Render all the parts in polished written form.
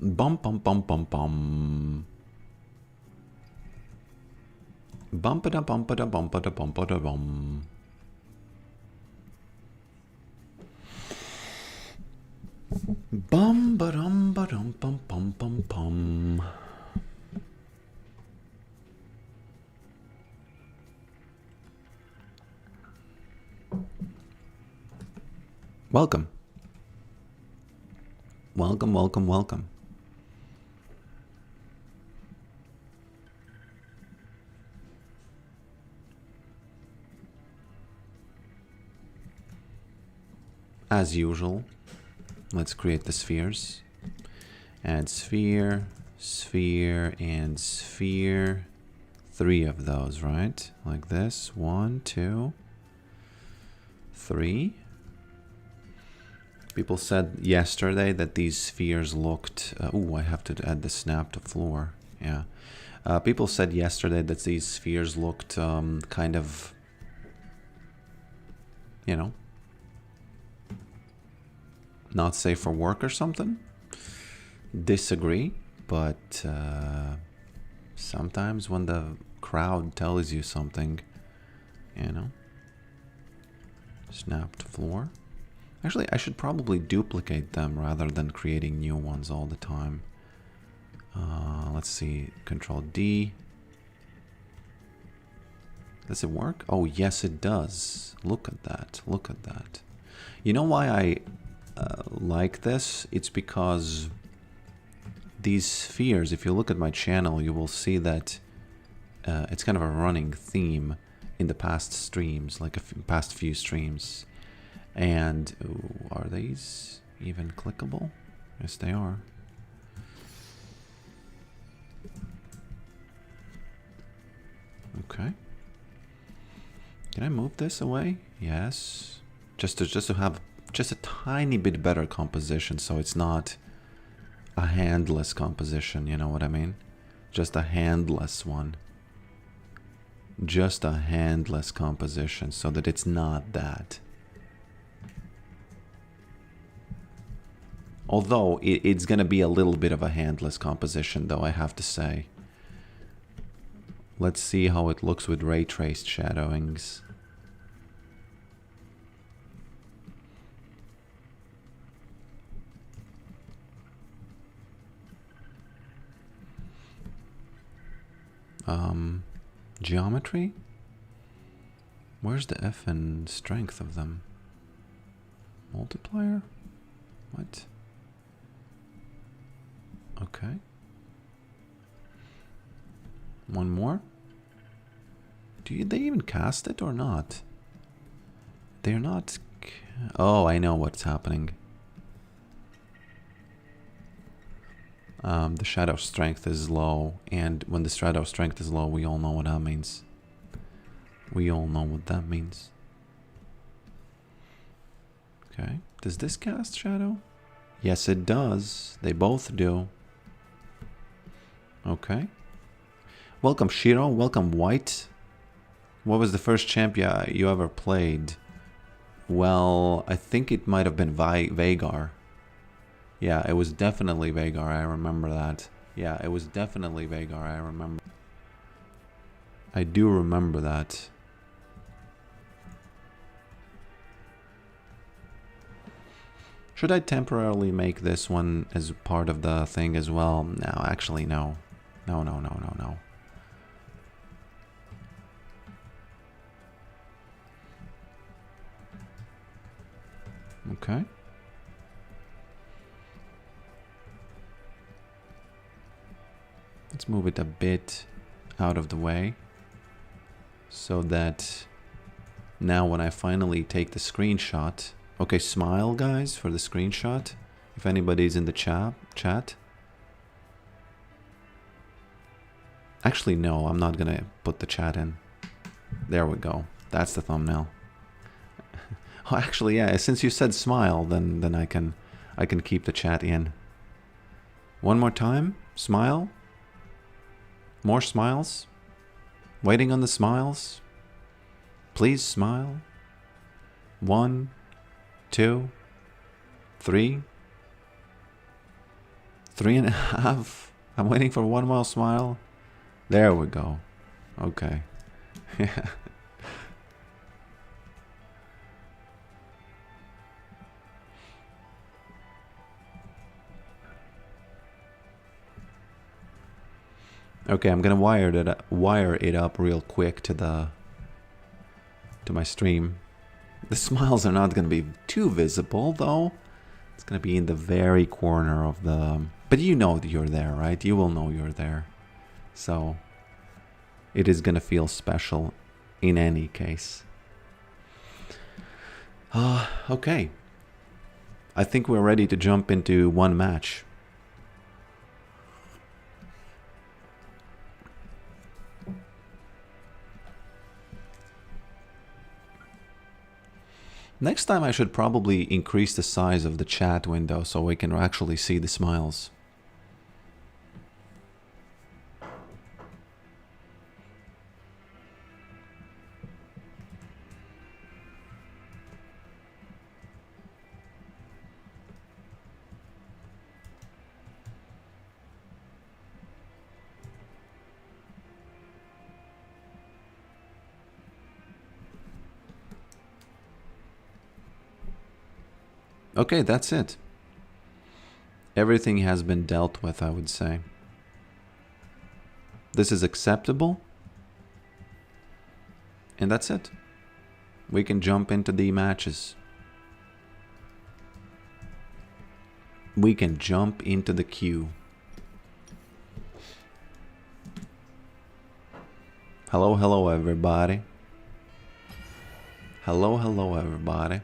Bum bum bum bum bum. Bumpada bumpada bumpada bumpada bum. Bum ba dum bum bum bum bum. Welcome. Welcome, welcome, welcome. As usual, let's create the spheres. Add sphere, sphere, and sphere. 3 of those, right? Like this. 1, 2, 3. People said yesterday that these spheres looked... oh, I have to add the snap to floor. Yeah. People said yesterday that these spheres looked kind of... you know... not safe for work or something. Disagree, but sometimes when the crowd tells you something, you know, snap to floor. Actually, I should probably duplicate them rather than creating new ones all the time. Let's see, Control D. Does it work? Oh, yes, it does. Look at that. Look at that. You know why I like this? It's because these spheres, if you look at my channel, you will see that it's kind of a running theme in the past streams, like past few streams. And ooh, are these even clickable? Yes, they are. Okay. Can I move this away? Yes. Just to have just a tiny bit better composition, so it's not a handless composition, you know what I mean? Just a handless one. Just a handless composition, so that it's not that. Although it's gonna be a little bit of a handless composition, though, I have to say. Let's see how it looks with ray traced shadowings. Geometry? Where's the F and strength of them? Multiplier? What? Okay. One more? Do they even cast it or not? They're not... Oh, I know what's happening. The shadow strength is low, and when the shadow strength is low, we all know what that means. We all know what that means. Okay. Does this cast shadow? Yes, it does. They both do. Okay. Welcome, Shiro. Welcome, White. What was the first champion you ever played? Well, I think it might have been Vagar. Yeah, it was definitely Vagar. I remember that. Yeah, it was definitely Vagar. I remember. I do remember that. Should I temporarily make this one as part of the thing as well? No, actually, no. No, no, no, no, no. Okay. Let's move it a bit out of the way so that now when I finally take the screenshot... Okay, smile, guys, for the screenshot. If anybody's in the chat. Actually, no, I'm not gonna put the chat in. There we go. That's the thumbnail. Oh, actually, yeah. Since you said smile, then I can keep the chat in. One more time. Smile. More smiles. Waiting on the smiles. Please smile. 1, 2, 3. 3.5. I'm waiting for 1 more smile. There we go. Okay. Yeah. Okay, I'm gonna wire it up real quick to my stream. The smiles are not gonna be too visible though. It's gonna be in the very corner of the... But you know that you're there, right? You will know you're there. So it is gonna feel special in any case. Okay. I think we're ready to jump into one match. Next time I should probably increase the size of the chat window so we can actually see the smiles. Okay, that's it. Everything has been dealt with, I would say. This is acceptable. And that's it. We can jump into the matches. We can jump into the queue. Hello, hello, everybody. Hello, hello, everybody.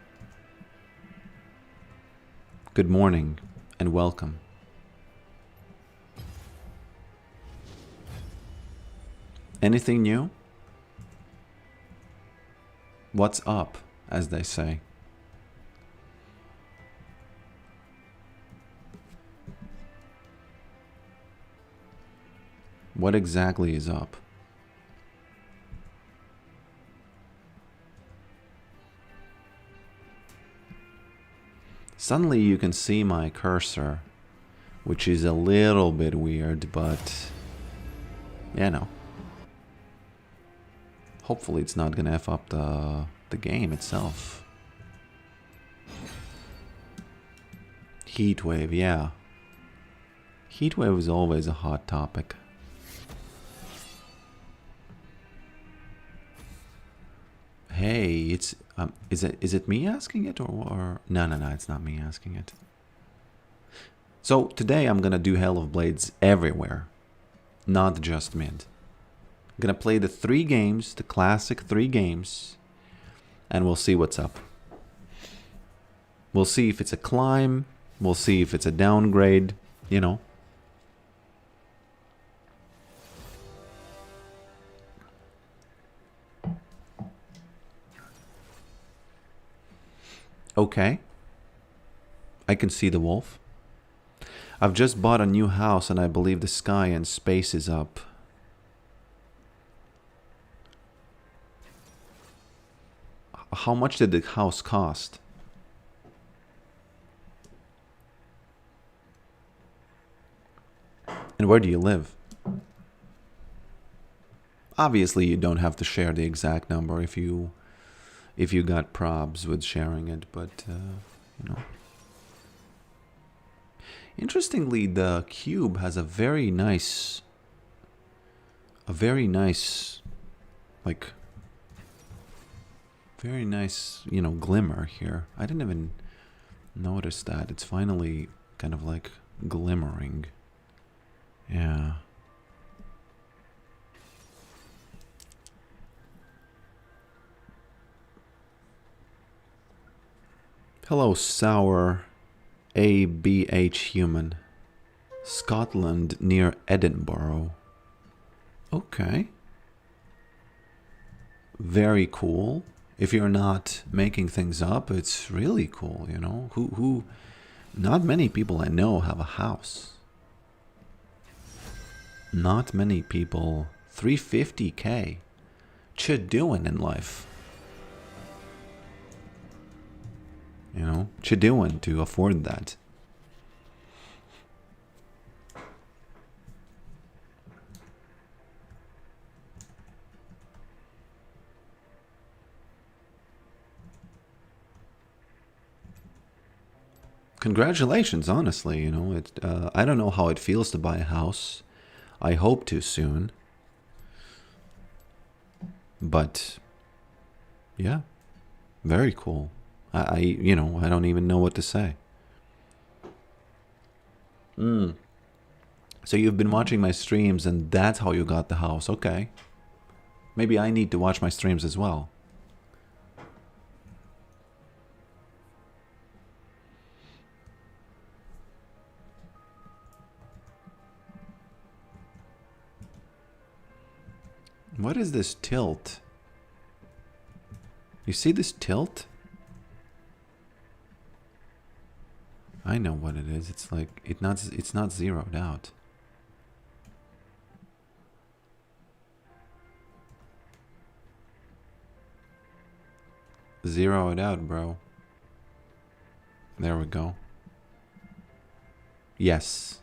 Good morning and welcome. Anything new? What's up, as they say? What exactly is up? Suddenly you can see my cursor, which is a little bit weird, but you know. Hopefully it's not gonna F up the game itself. Heatwave, yeah. Heatwave is always a hot topic. Hey, it's is it me asking it or no, it's not me asking it. So today I'm gonna do Hell of Blades everywhere, not just mid. I'm gonna play the 3 games, the classic 3 games, and we'll see what's up. We'll see if it's a climb, we'll see if it's a downgrade, you know. Okay. I can see the wolf. I've just bought a new house and I believe the sky and space is up. How much did the house cost? And where do you live? Obviously you don't have to share the exact number if you got probs with sharing it, but you know. Interestingly, the cube has a very nice, like, very nice, you know, glimmer here. I didn't even notice that. It's finally kind of like glimmering. Yeah. Hello, Sour ABH Human. Scotland near Edinburgh. Okay. Very cool. If you're not making things up, it's really cool, you know. Who not many people I know have a house. Not many people. 350k. What you doing in life? You know, what you doing to afford that? Congratulations, honestly. You know, I don't know how it feels to buy a house. I hope to soon. But yeah, very cool. You know, I don't even know what to say. So you've been watching my streams and that's how you got the house. Okay. Maybe I need to watch my streams as well. What is this tilt? You see this tilt? I know what it is. It's like it's not zeroed out. Zero it out, bro. There we go. Yes.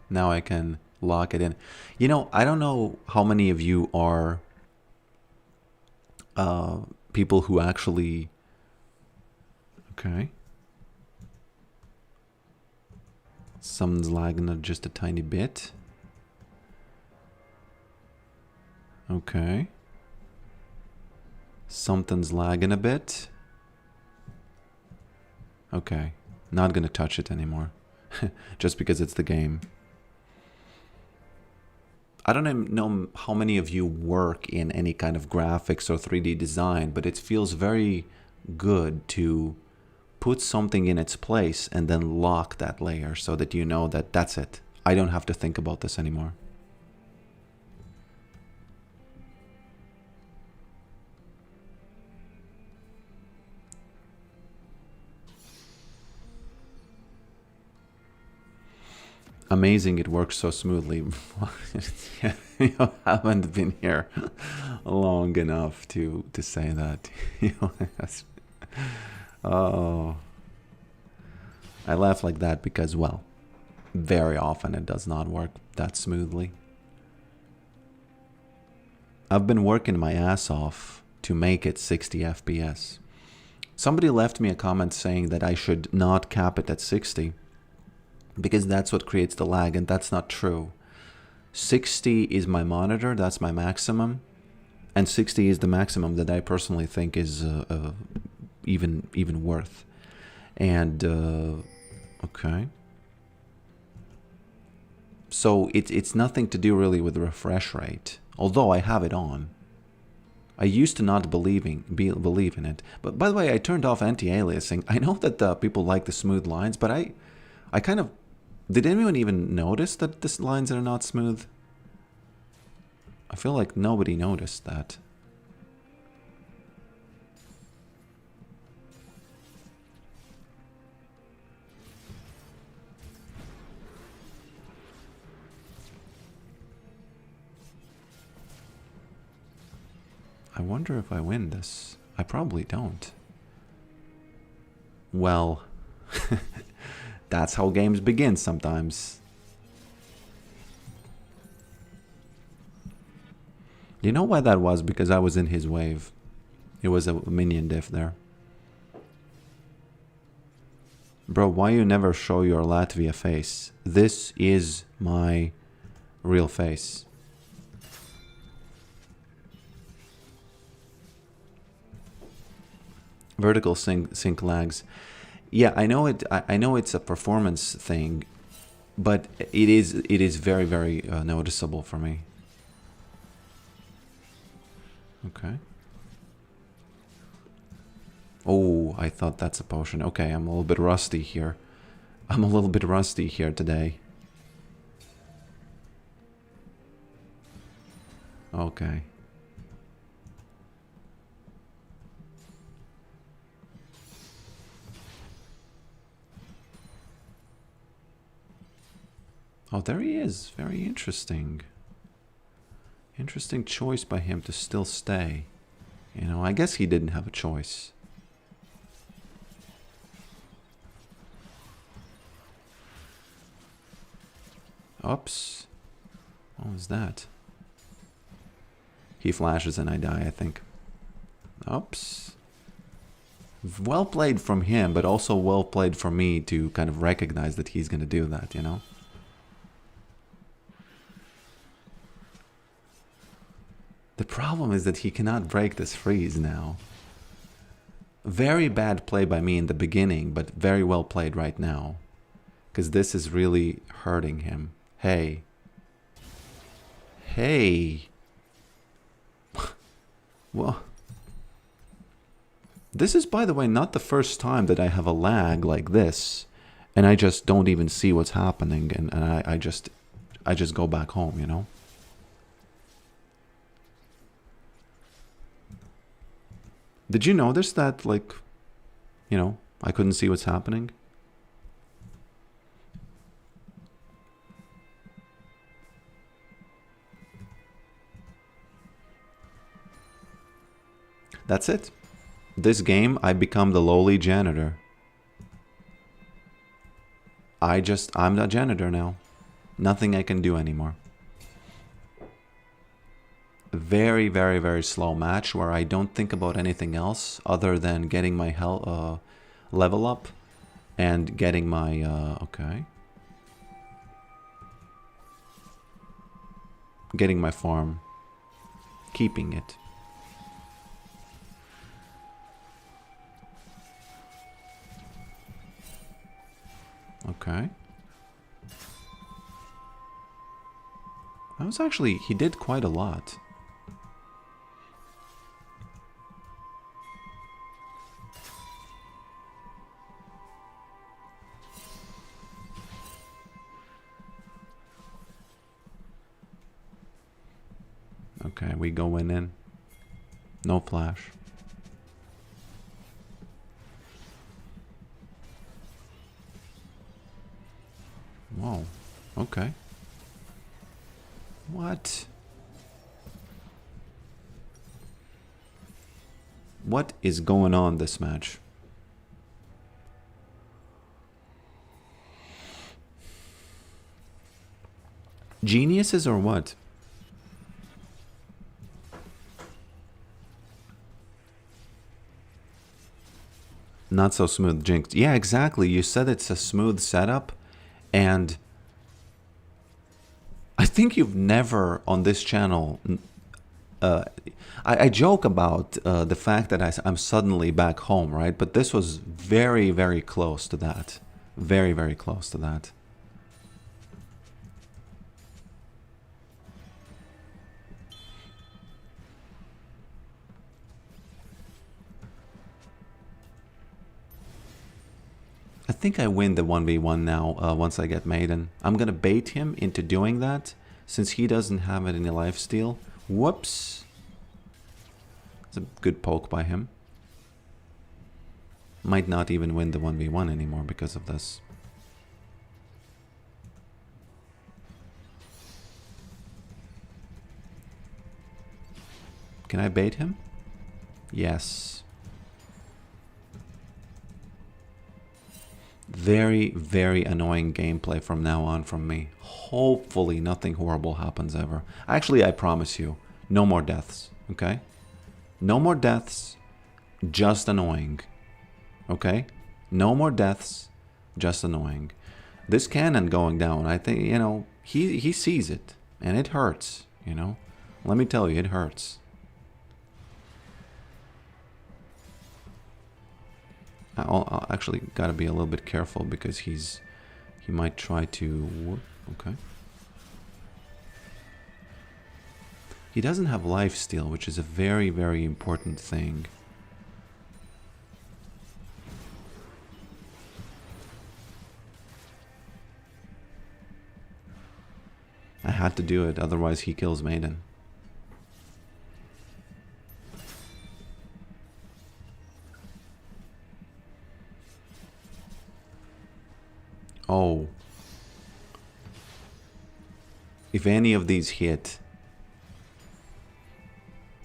Now I can lock it in. You know, I don't know how many of you are people who actually... Okay. Something's lagging just a tiny bit. Okay. Something's lagging a bit. Okay. Not gonna touch it anymore. Just because it's the game. I don't know how many of you work in any kind of graphics or 3D design, but it feels very good to put something in its place and then lock that layer so that you know that that's it. I don't have to think about this anymore. Amazing, it works so smoothly. You haven't been here long enough to say that. Oh, I laugh like that because, well, very often it does not work that smoothly. I've been working my ass off to make it 60 FPS. Somebody left me a comment saying that I should not cap it at 60 because that's what creates the lag, and that's not true. 60 is my monitor, that's my maximum, and 60 is the maximum that I personally think is even worth. And okay, so it's nothing to do really with the refresh rate, although I have it on. I used to not believe in it, but by the way, I turned off anti-aliasing. I know that people like the smooth lines, but I kind of... Did anyone even notice that the lines are not smooth? I feel like nobody noticed that. I wonder if I win this. I probably don't. Well... That's how games begin sometimes. You know why that was? Because I was in his wave. It was a minion diff there. Bro, why you never show your Latvia face? This is my real face. Vertical sync lags. Yeah, I know it. I know it's a performance thing, but it is very, very noticeable for me. Okay. Oh, I thought that's a potion. Okay, I'm a little bit rusty here. I'm a little bit rusty here today. Okay. Oh, there he is. Very interesting. Interesting choice by him to still stay. You know, I guess he didn't have a choice. Oops. What was that? He flashes and I die, I think. Oops. Well played from him, but also well played from me to kind of recognize that he's going to do that, you know? The problem is that he cannot break this freeze now. Very bad play by me in the beginning, but very well played right now. Because this is really hurting him. Hey. Hey. Well, this is, by the way, not the first time that I have a lag like this, and I just don't even see what's happening, and I just go back home, you know? Did you notice that, like, you know, I couldn't see what's happening? That's it. This game, I become the lowly janitor. I'm the janitor now. Nothing I can do anymore. Very, very, very slow match where I don't think about anything else other than getting my level up and getting my, okay. Getting my farm. Keeping it. Okay. That was actually, he did quite a lot. Okay, we go in. No flash. Whoa. Okay. What? What is going on this match? Geniuses or what? Not so smooth, Jinx. Yeah, exactly. You said it's a smooth setup, and I think you've never on this channel. I joke about the fact that I'm suddenly back home, right? But this was very, very close to that. Very, very close to that. I think I win the 1v1 now once I get Maiden. I'm gonna bait him into doing that since he doesn't have any lifesteal. Whoops. It's a good poke by him. Might not even win the 1v1 anymore because of this. Can I bait him? Yes. Very, very annoying gameplay from now on from me. Hopefully nothing horrible happens ever. Actually, I promise you, no more deaths, okay? No more deaths, just annoying, okay? No more deaths, just annoying. This cannon going down, I think, you know, he sees it, and it hurts, you know? Let me tell you, it hurts. I'll actually gotta be a little bit careful because he might try to. Okay. He doesn't have lifesteal, which is a very, very important thing. I had to do it, otherwise he kills Maiden. Oh. If any of these hit,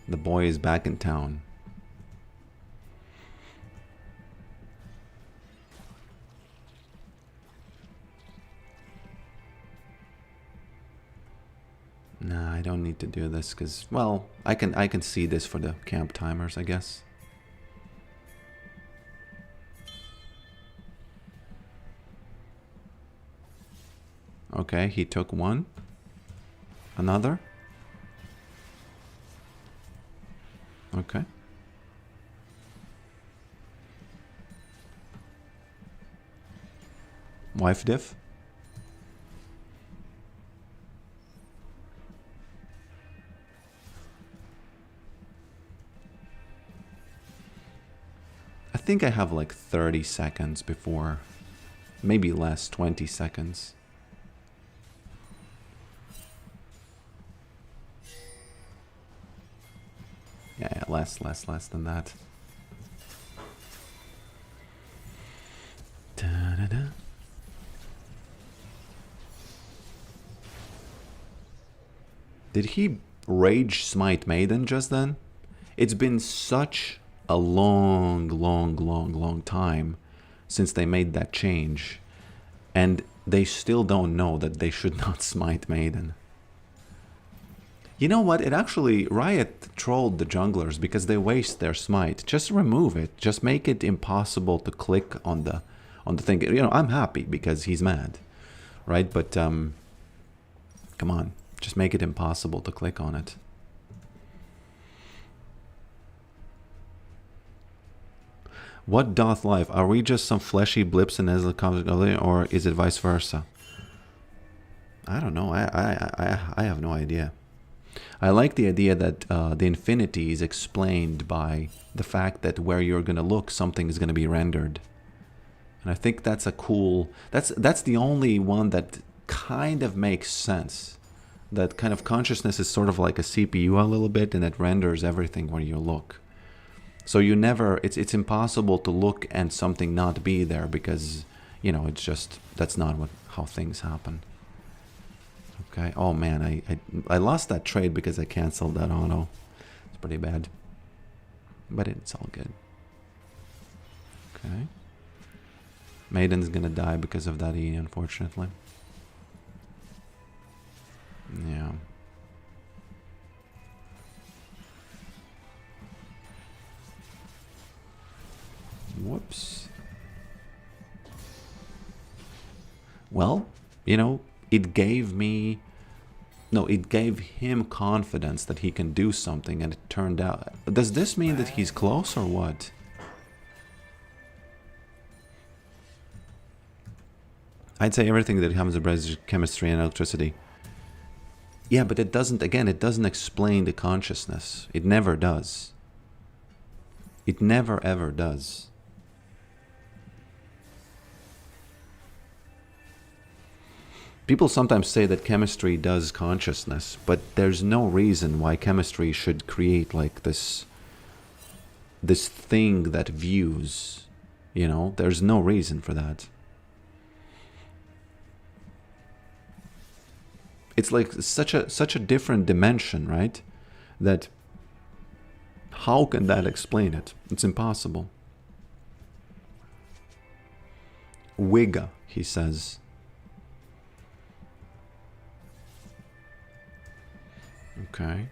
the boy is back in town. Nah, I don't need to do this because, well, I can see this for the camp timers, I guess. Okay, he took one. Another. Okay. Wife diff. I think I have like 30 seconds before, maybe less, 20 seconds. Yeah, less than that. Da-da-da. Did he rage smite Maiden just then? It's been such a long time since they made that change. And they still don't know that they should not smite Maiden. You know what? It actually, Riot trolled the junglers because they waste their smite. Just remove it. Just make it impossible to click on the thing. You know, I'm happy because he's mad, right? But come on, just make it impossible to click on it. What doth life? Are we just some fleshy blips in Ezra comes, or is it vice versa? I don't know. I have no idea. I like the idea that the infinity is explained by the fact that where you're gonna look, something is gonna be rendered, and I think that's a cool. That's the only one that kind of makes sense. That kind of consciousness is sort of like a CPU a little bit, and it renders everything where you look. So you never. It's impossible to look and something not be there because you know it's just that's not how things happen. Okay. Oh man, I lost that trade because I canceled that auto. It's pretty bad. But it's all good. Okay. Maiden's gonna die because of that E, unfortunately. Yeah. Whoops. Well, you know, it gave me... No, it gave him confidence that he can do something, and it turned out... Does this mean that he's close, or what? I'd say everything that comes with is chemistry and electricity. Yeah, but it doesn't, again, it doesn't explain the consciousness. It never does. It never ever does. People sometimes say that chemistry does consciousness, but there's no reason why chemistry should create like this thing that views, you know? There's no reason for that. It's like such a different dimension, right? That how can that explain it? It's impossible. Wigga, he says. Okay.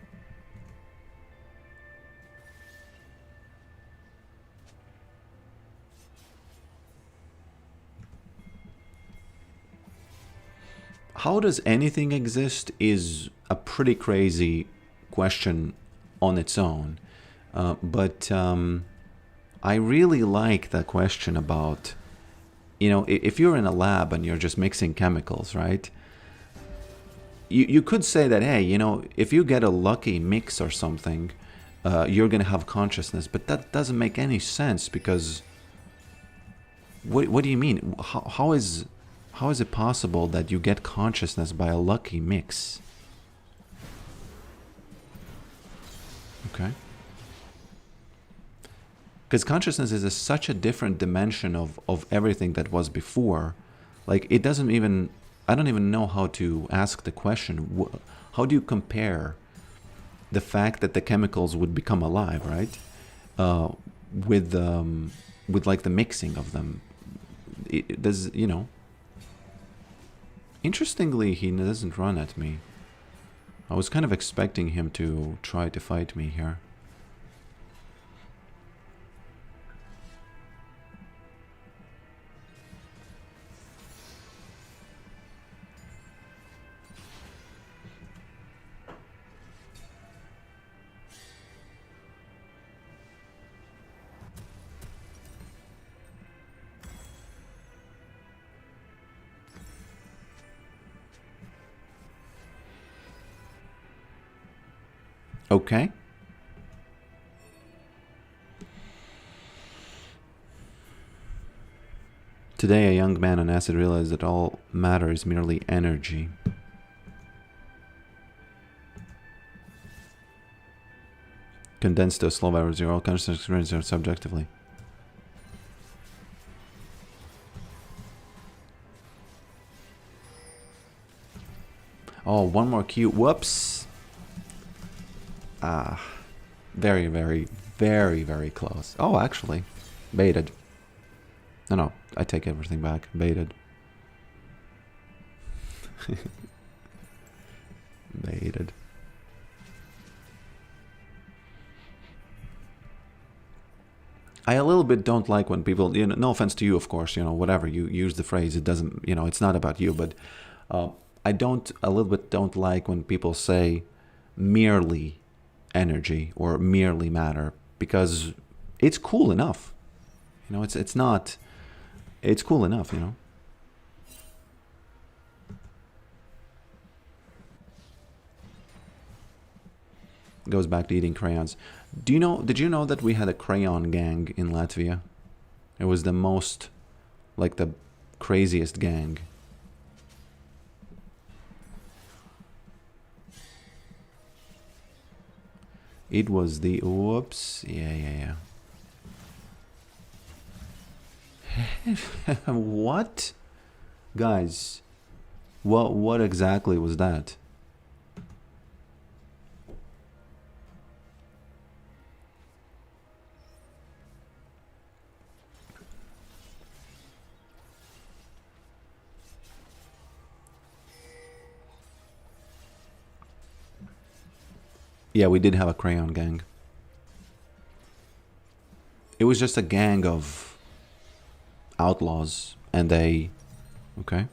How does anything exist is a pretty crazy question on its own. But I really like the question about, you know, if you're in a lab and you're just mixing chemicals, right? You could say that, hey, you know, if you get a lucky mix or something, you're going to have consciousness. But that doesn't make any sense because what do you mean? How is it possible that you get consciousness by a lucky mix? Okay. Because consciousness is such a different dimension of everything that was before. Like, it doesn't even... I don't even know how to ask the question. How do you compare the fact that the chemicals would become alive, right? With like the mixing of them. Does, you know... Interestingly, he doesn't run at me. I was kind of expecting him to try to fight me here. Okay. Today, a young man on acid realized that all matter is merely energy. Condensed to a slow virus, all conscious experiences subjectively. Oh, one more cue. Whoops. Ah. Very, very, very, very close. Oh, actually. Baited. No, I take everything back. Baited. Baited. I a little bit don't like when people, no offense to you, of course, whatever, you use the phrase, it doesn't, it's not about you, but I a little bit don't like when people say merely energy or merely matter, because it's cool enough. It's not, it's cool enough, Goes back to eating crayons. Did you know that we had a crayon gang in Latvia? It was the most, like the craziest gang. It was the, whoops, yeah. What? Guys, what exactly was that? Yeah, we did have a crayon gang. It was just a gang of outlaws, and they... Okay.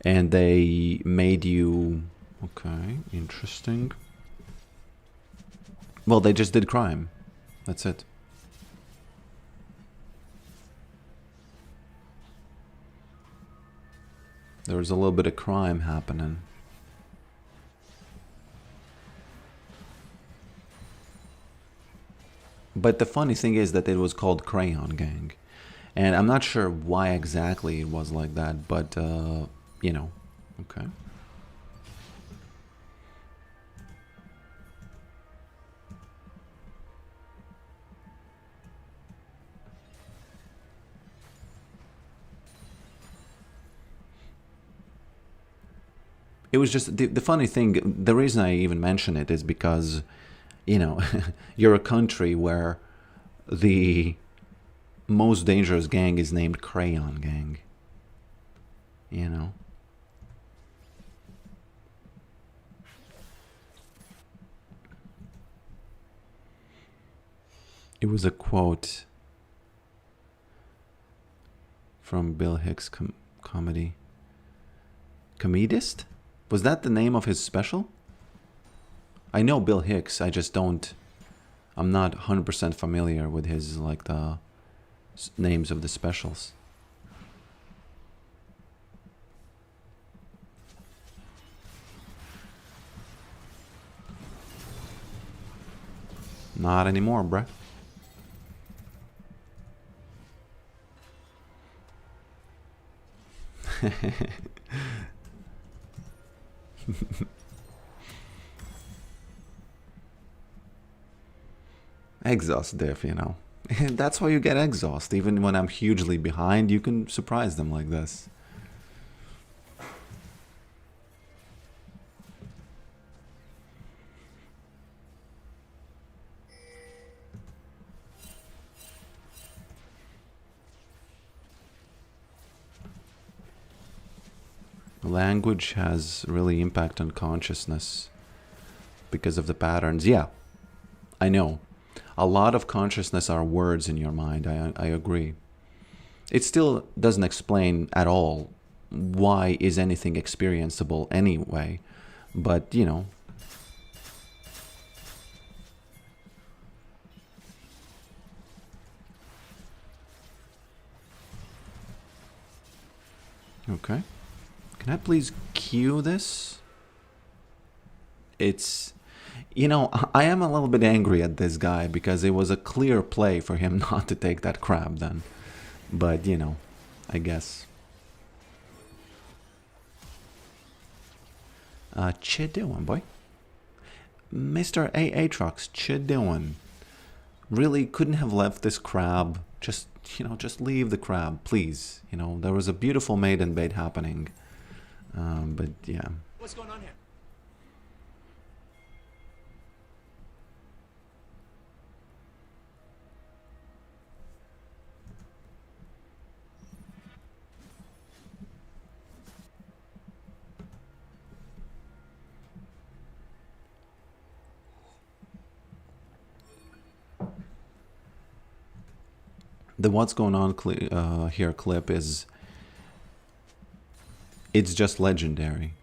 And they made you... Okay, interesting. Well, they just did crime. That's it. There was a little bit of crime happening. But the funny thing is that it was called Crayon Gang. And I'm not sure why exactly it was like that, but, okay. It was just, the funny thing, the reason I even mention it is because, you're a country where the most dangerous gang is named Crayon Gang. It was a quote from Bill Hicks' comedy. Comedist? Was that the name of his special? I know Bill Hicks, I just don't... I'm not 100% familiar with his, like, the names of the specials. Not anymore, bruh. Exhaust diff, That's why you get exhaust. Even when I'm hugely behind, you can surprise them like this. Language has really impact on consciousness because of the patterns. Yeah, I know. A lot of consciousness are words in your mind. I agree. It still doesn't explain at all why is anything experienceable anyway. But, Okay. Can I please cue this? It's... You know, I am a little bit angry at this guy because it was a clear play for him not to take that crab then. But, you know, I guess. Ch doing, boy? Mr. A Trucks, ch doing? Really couldn't have left this crab. Just, you know, just leave the crab, please. You know, there was a beautiful maiden bait happening. But, yeah. What's going on here? The what's going on here clip is, it's just legendary.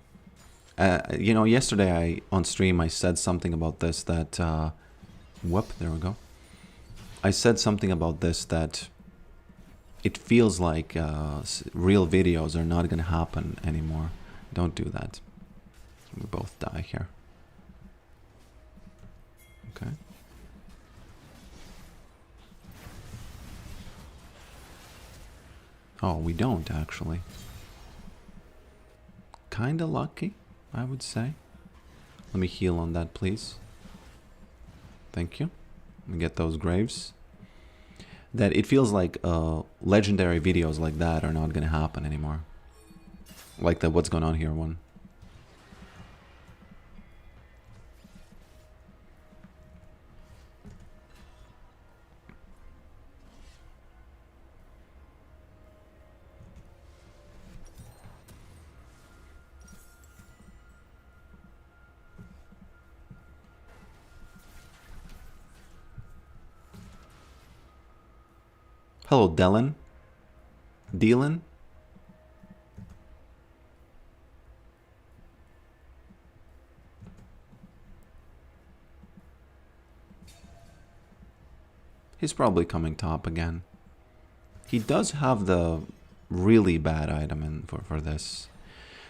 You know, yesterday on stream I said something about this that, whoop, there we go. I said something about this that it feels like real videos are not gonna happen anymore. Don't do that. We both die here. Okay. Oh, we don't actually. Kinda lucky, I would say. Let me heal on that, please. Thank you. Let me get those graves. That it feels like legendary videos like that are not gonna happen anymore. Like the what's going on here one. Hello, Dylan. Dylan? He's probably coming top again. He does have the really bad item in for this.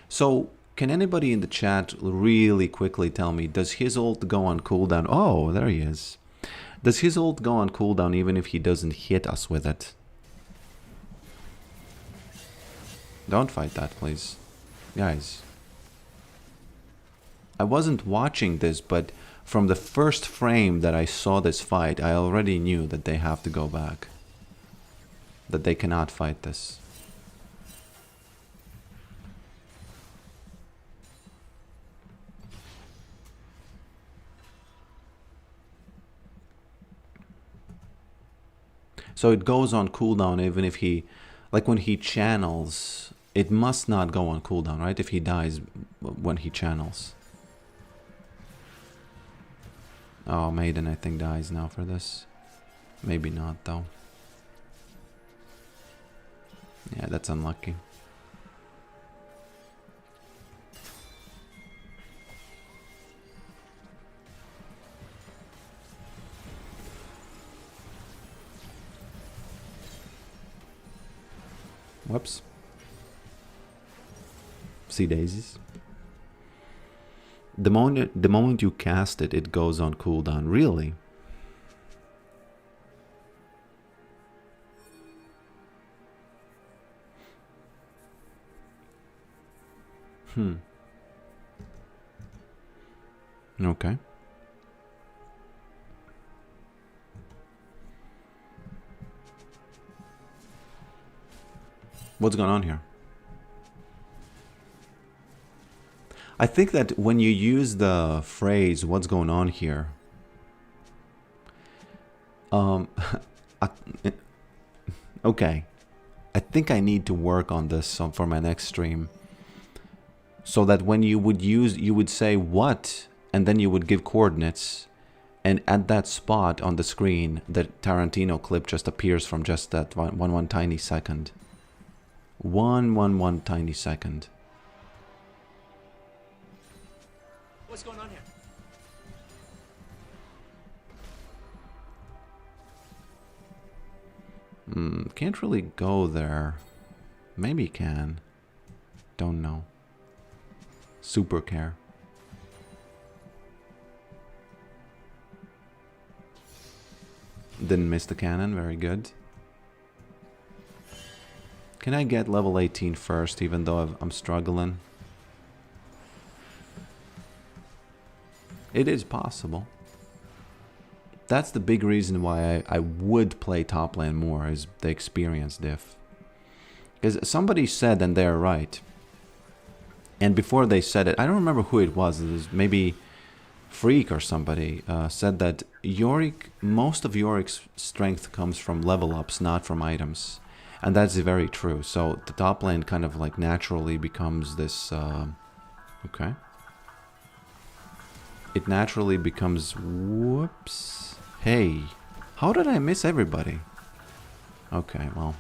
So, can anybody in the chat really quickly tell me, does his ult go on cooldown? Oh, there he is. Does his ult go on cooldown even if he doesn't hit us with it? Don't fight that, please. Guys. I wasn't watching this, but from the first frame that I saw this fight, I already knew that they have to go back. That they cannot fight this. So it goes on cooldown even if he, like when he channels, it must not go on cooldown, right? If he dies when he channels. Oh, Maiden I think dies now for this. Maybe not though. Yeah, that's unlucky. Whoops. See daisies. The moment you cast it, it goes on cooldown. Really? Okay. What's going on here? I think that when you use the phrase, what's going on here? Okay. I think I need to work on this for my next stream. So that when you would use, you would say what, and then you would give coordinates. And at that spot on the screen, the Tarantino clip just appears from just that one tiny second. One tiny second. What's going on here? Can't really go there. Maybe can. Don't know. Super care. Didn't miss the cannon, very good. Can I get level 18 first, even though I'm struggling? It is possible. That's the big reason why I would play top lane more, is the experience diff. Because somebody said, and they're right, and before they said it, I don't remember who it was maybe Freak or somebody, said that Yorick, most of Yorick's strength comes from level ups, not from items. And that's very true. So the top lane kind of like naturally becomes this, okay. It naturally becomes, whoops. Hey, how did I miss everybody? Okay, well.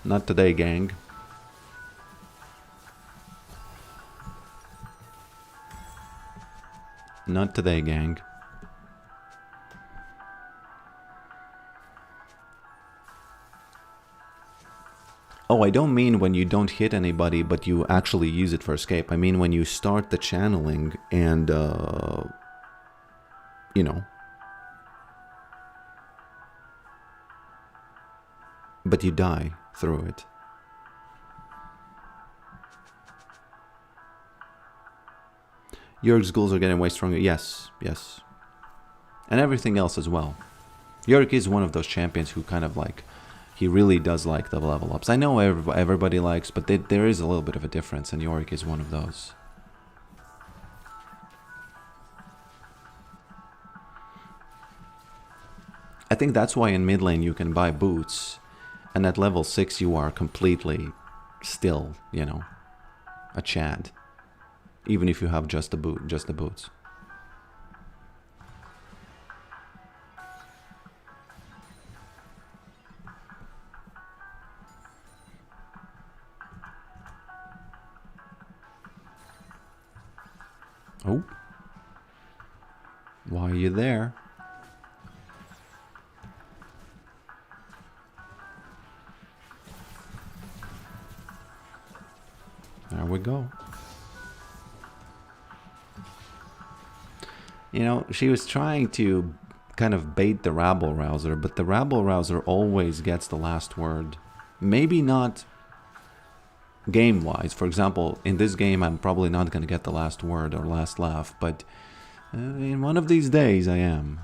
Not today, gang. Not today, gang. Oh, I don't mean when you don't hit anybody, but you actually use it for escape. I mean when you start the channeling and, you know. But you die through it. Yorick's ghouls are getting way stronger. Yes, yes. And everything else as well. Yorick is one of those champions who kind of like, he really does like the level ups. I know everybody likes, but there is a little bit of a difference, and Yorick is one of those. I think that's why in mid lane you can buy boots, and at level 6 you are completely still, you know, a Chad. Even if you have just the boots. Oh. Why are you there? There we go. You know, she was trying to kind of bait the rabble rouser, but the rabble rouser always gets the last word. Maybe not game-wise. For example, in this game, I'm probably not going to get the last word or last laugh, but in one of these days, I am.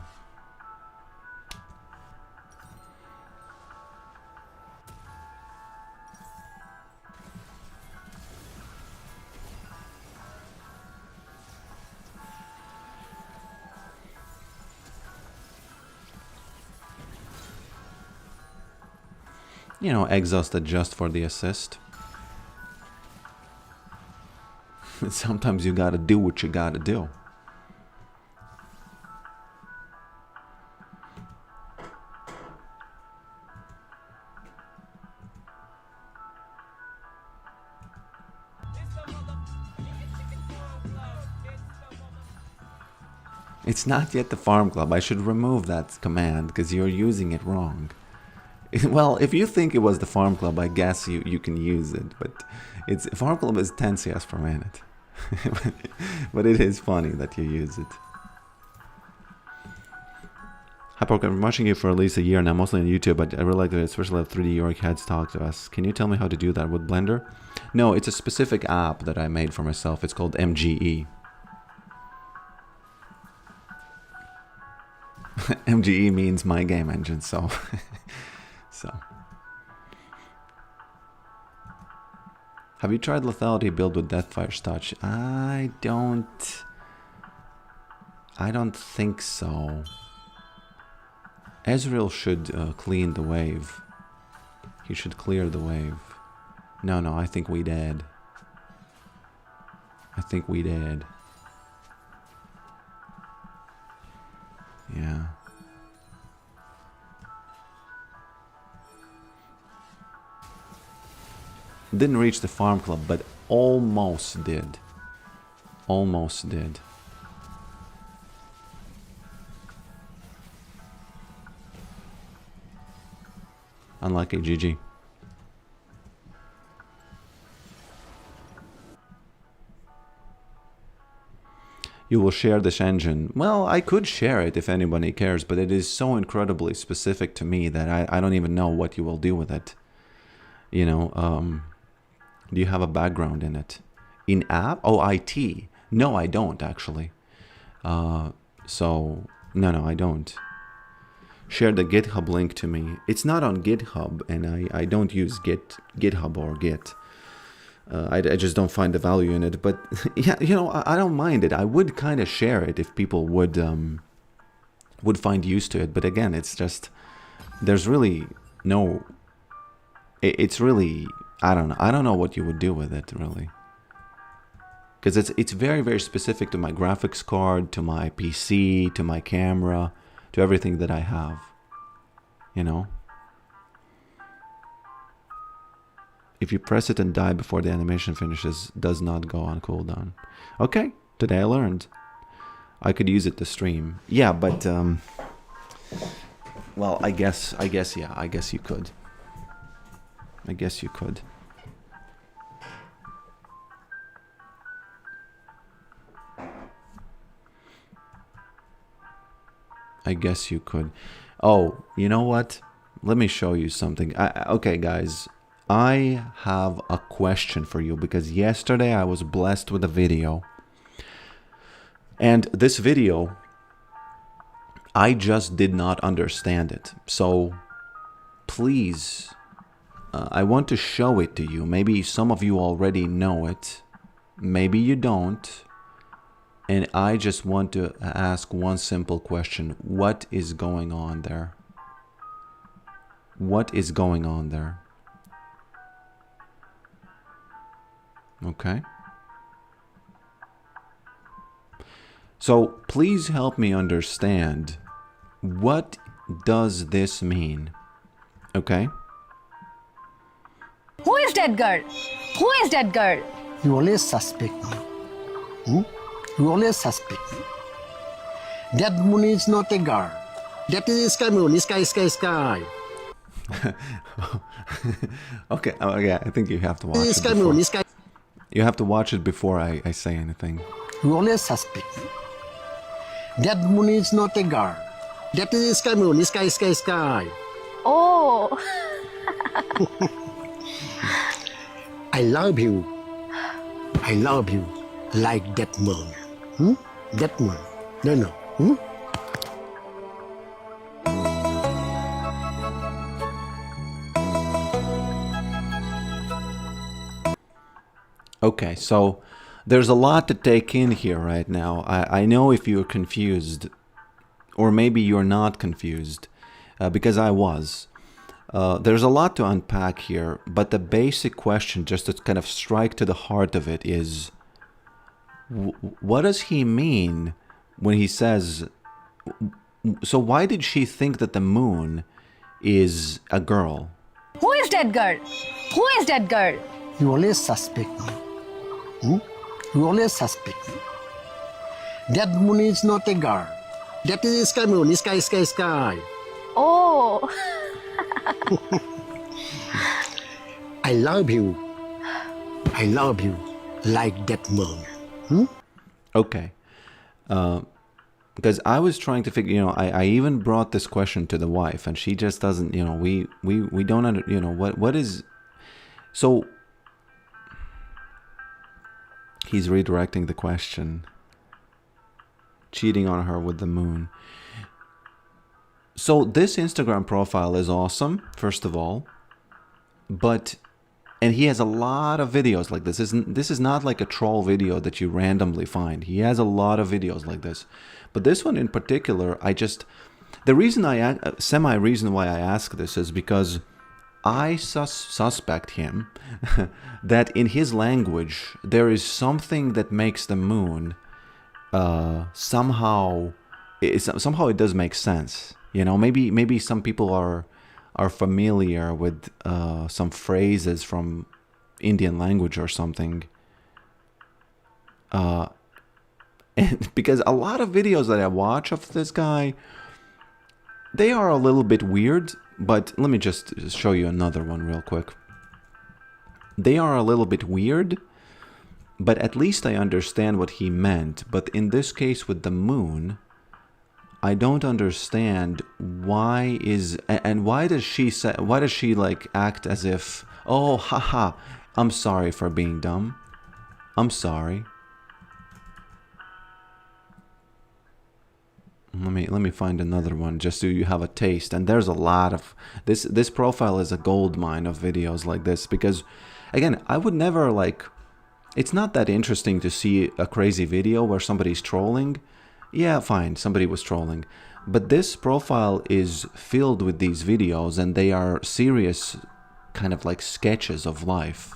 You know, exhausted just for the assist. Sometimes you gotta do what you gotta do. It's not yet the farm club. I should remove that command because you're using it wrong. Well, if you think it was the farm club, I guess you can use it, but it's farm club is 10 CS per minute. But it is funny that you use it. Hi Pork, I've been watching you for at least a year now, mostly on YouTube, but I really like that, especially have 3D Yorick heads talk to us. Can you tell me how to do that with Blender? No, it's a specific app that I made for myself. It's called MGE. MGE means my game engine, so... so... Have you tried lethality build with Deathfire's touch? I don't think so. Ezreal should clean the wave. He should clear the wave. No, I think we did. I think we did. Yeah. Didn't reach the farm club, but almost did. Almost did. Unlucky, GG. you will share this engine. Well, I could share it if anybody cares, but it is so incredibly specific to me that I don't even know what you will do with it. You know, do you have a background in it? In app? Oh, IT. No, I don't actually. So, no, I don't. Share the GitHub link to me. It's not on GitHub, and I don't use GitHub or Git. I just don't find the value in it. But yeah, you know, I don't mind it. I would kind of share it if people would find use to it. But again, it's just there's really no. It's really I don't know. I don't know what you would do with it really. Because it's very, very specific to my graphics card, to my PC, to my camera, to everything that I have. You know? If you press it and die before the animation finishes, does not go on cooldown. Okay, today I learned. I could use it to stream. Yeah, but well, I guess yeah, I guess you could. I guess you could. I guess you could. Oh, you know what? Let me show you something. Okay, guys. I have a question for you because yesterday I was blessed with a video. And this video, I just did not understand it. So please, I want to show it to you. Maybe some of you already know it. Maybe you don't. And I just want to ask one simple question. What is going on there? What is going on there? Okay. So please help me understand. What does this mean? Okay. Who is that girl? Who is that girl? You always suspect me. You always suspect me. That moon is not a girl. That is sky moon. Sky. Okay, I think you have to watch it Sky before. moon. Sky. You have to watch it before I say anything. You always suspect me. That moon is not a girl. That is sky moon. Sky. Oh, I love you. I love you like that moon. That moon. No. Okay, so there's a lot to take in here right now. I know if you're confused, or maybe you're not confused, because I was. There's a lot to unpack here, but the basic question, just to kind of strike to the heart of it, is what does he mean when he says, so why did she think that the moon is a girl? who is that girl? Who is that girl? You always suspect me. You always suspect me. That moon is not a girl. That is sky moon. Sky. Oh, I love you. I love you like that moon. Okay. Because I was trying to figure, I even brought this question to the wife, and she just doesn't, we don't what is, so he's redirecting the question, cheating on her with the moon. So this Instagram profile is awesome, first of all, and he has a lot of videos like this. This is not like a troll video that you randomly find. He has a lot of videos like this. But this one in particular, the reason semi-reason why I ask this is because I suspect him that in his language, there is something that makes the moon somehow it does make sense. Maybe some people are familiar with some phrases from Indian language or something. And because a lot of videos that I watch of this guy, they are a little bit weird, but let me just show you another one real quick. They are a little bit weird, But at least I understand what he meant. But in this case with the moon, I don't understand why is, and why does she say, why does she like act as if, oh, haha, I'm sorry for being dumb. I'm sorry. Let me find another one just so you have a taste. And there's a lot of this profile is a gold mine of videos like this, because again, I would never like, it's not that interesting to see a crazy video where somebody's trolling. Yeah, fine, somebody was trolling. But this profile is filled with these videos, and they are serious kind of like sketches of life.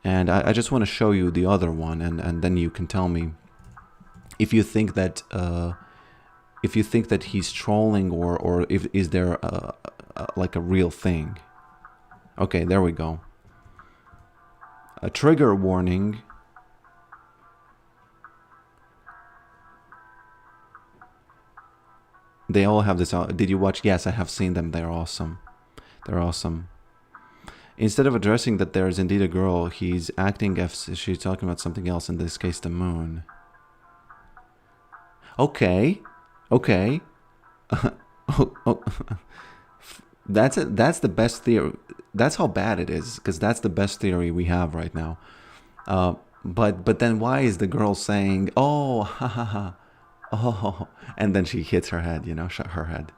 And I just want to show you the other one, and then you can tell me if you think that he's trolling, or if is there like a real thing. Okay, there we go. A trigger warning. They all have this. Did you watch? Yes, I have seen them. They're awesome. They're awesome. Instead of addressing that there is indeed a girl, he's acting as if she's talking about something else, in this case the moon. Okay. Okay. Oh. That's it. That's the best theory. That's how bad it is, because that's the best theory we have right now. But then why is the girl saying, oh, ha ha ha, oh, and then she hits her head, you know, her head.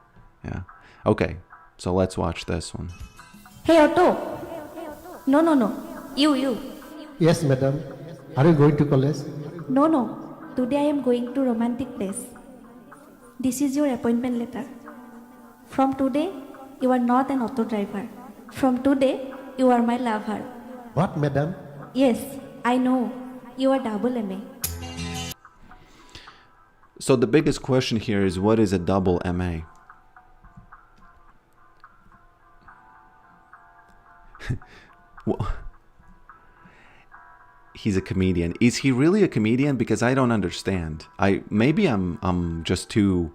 Yeah. Okay, so let's watch this one. Hey Otto. No. You. Yes, madam. Are you going to college? No. Today I am going to romantic place. This is your appointment letter. From today, you are not an auto driver. From today, you are my lover. What, madam? Yes, I know. You are double MA. So the biggest question here is, what is a double MA? Well, he's a comedian. Is he really a comedian? Because I don't understand. Maybe I'm just too.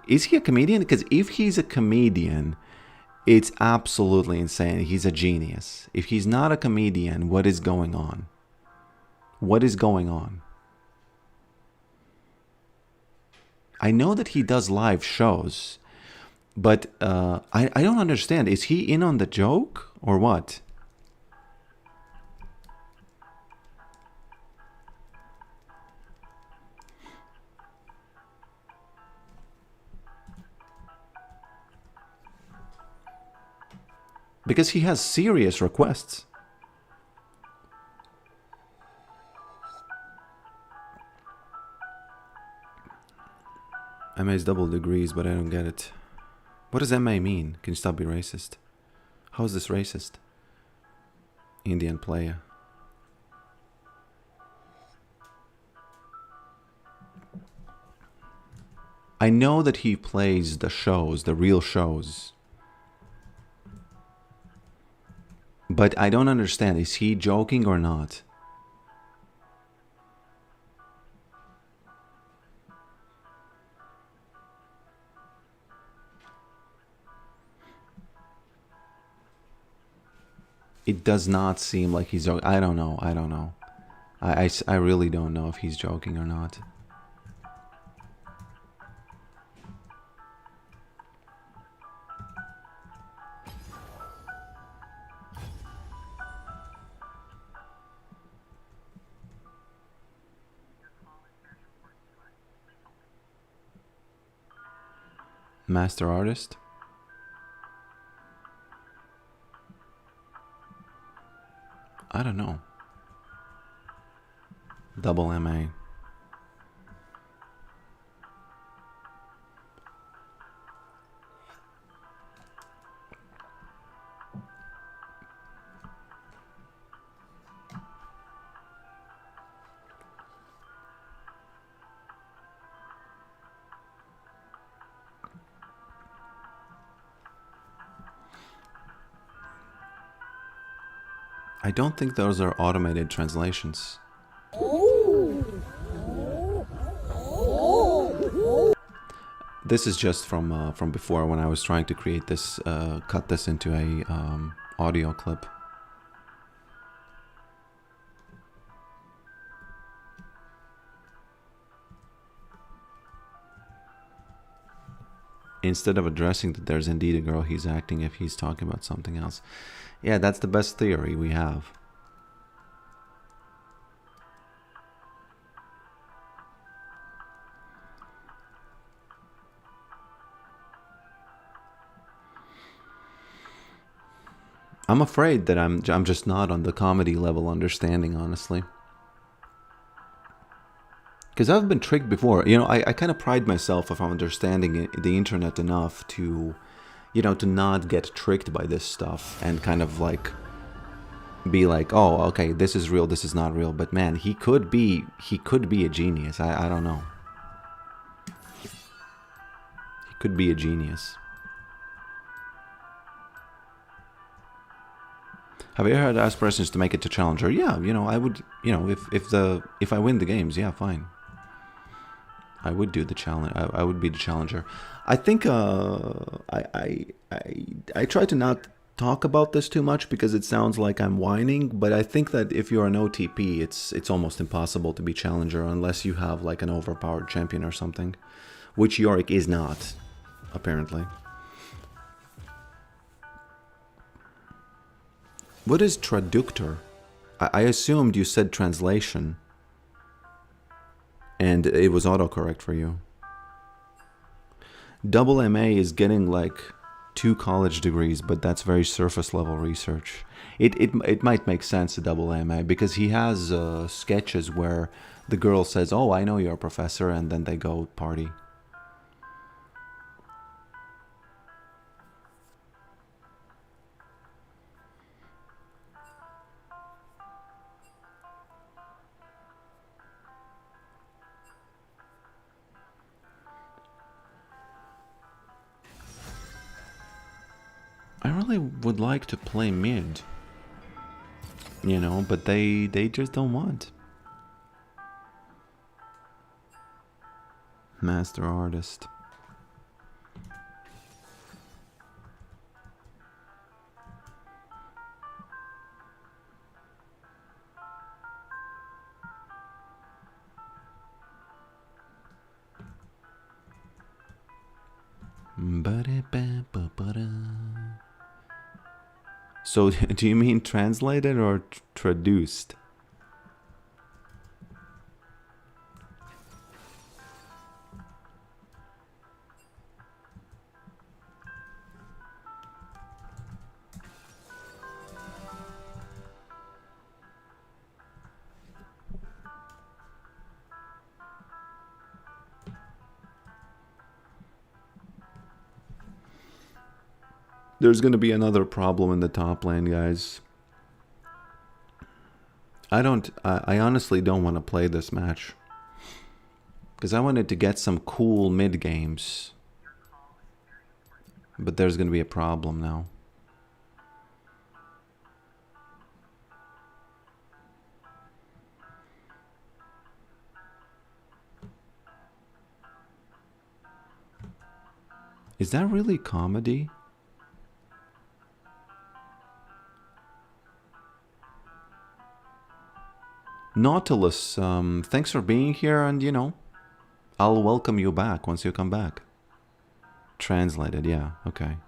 Is he a comedian? Because if he's a comedian, it's absolutely insane. He's a genius. If he's not a comedian, what is going on? What is going on? I know that he does live shows, but I don't understand. Is he in on the joke or what? Because he has serious requests. MA is double degrees, but I don't get it. What does MA mean? Can you stop being racist? How is this racist? Indian player. I know that he plays the shows, the real shows. But I don't understand. Is he joking or not? It does not seem like he's joking. I don't know. I really don't know if he's joking or not. Master artist? I don't know. Double MA. I don't think those are automated translations. This is just from before when I was trying to create this, cut this into a audio clip. Instead of addressing that there's indeed a girl, he's acting if he's talking about something else. Yeah, that's the best theory we have. I'm afraid that I'm just not on the comedy level understanding, honestly. Because I've been tricked before. You know, I kind of pride myself of understanding the internet enough to, you know, to not get tricked by this stuff and kind of like be like, oh, okay, this is real, this is not real. But man, he could be a genius. I don't know. He could be a genius. Have you ever had aspirations to make it to Challenger? Yeah, you know, I would, you know, if I win the games, yeah, fine. I would do the challenge. I would be the challenger. I think I try to not talk about this too much because it sounds like I'm whining. But I think that if you're an OTP, it's almost impossible to be challenger unless you have like an overpowered champion or something, which Yorick is not, apparently. What is traductor? I assumed you said translation. And it was autocorrect for you. Double MA is getting like 2 college degrees, but that's very surface level research. It might make sense to double MA because he has sketches where the girl says, "Oh, I know you're a professor," and then they go party. I really would like to play mid, you know, but they just don't want. Master artist. So, do you mean translated or traduced? There's going to be another problem in the top lane, guys. I honestly don't want to play this match. Because I wanted to get some cool mid games. But there's going to be a problem now. Is that really comedy? Nautilus, thanks for being here, and you know, I'll welcome you back once you come back. Translated, yeah, okay.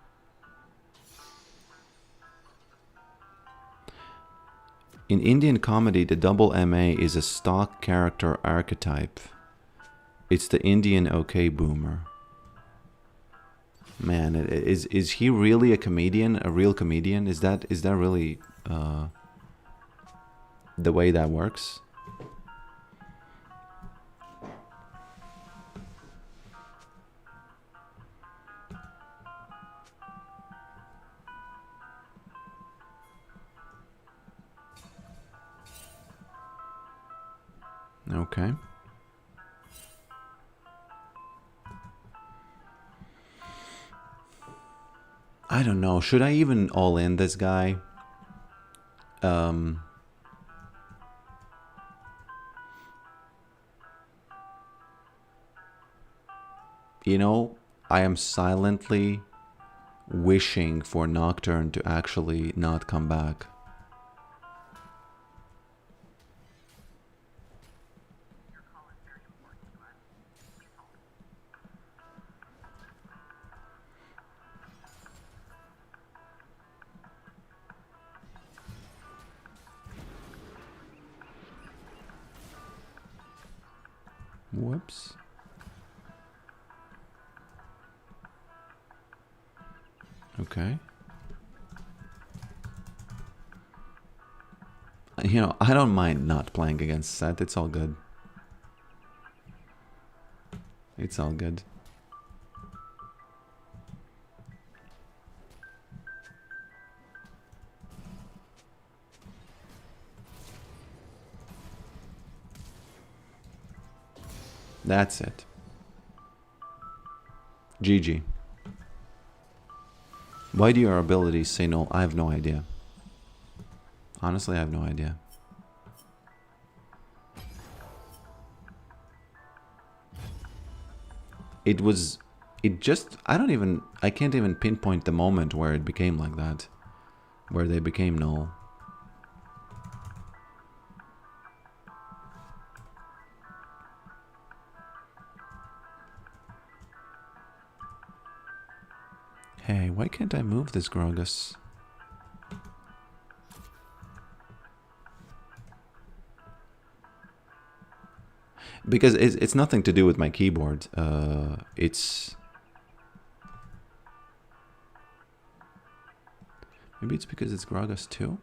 In Indian comedy, the double MA is a stock character archetype. It's the Indian okay boomer. Man, is he really a comedian? A real comedian? Is that really the way that works? Okay. I don't know. Should I even all in this guy? You know, I am silently wishing for Nocturne to actually not come back. Whoops. Okay. You know, I don't mind not playing against Seth. It's all good. It's all good. That's it. GG. Why do your abilities say no? I have no idea. Honestly, I have no idea. I can't even pinpoint the moment where it became like that. Where they became null. Hey, why can't I move this Grogus? Because it's nothing to do with my keyboard. Maybe it's because it's Gragas too?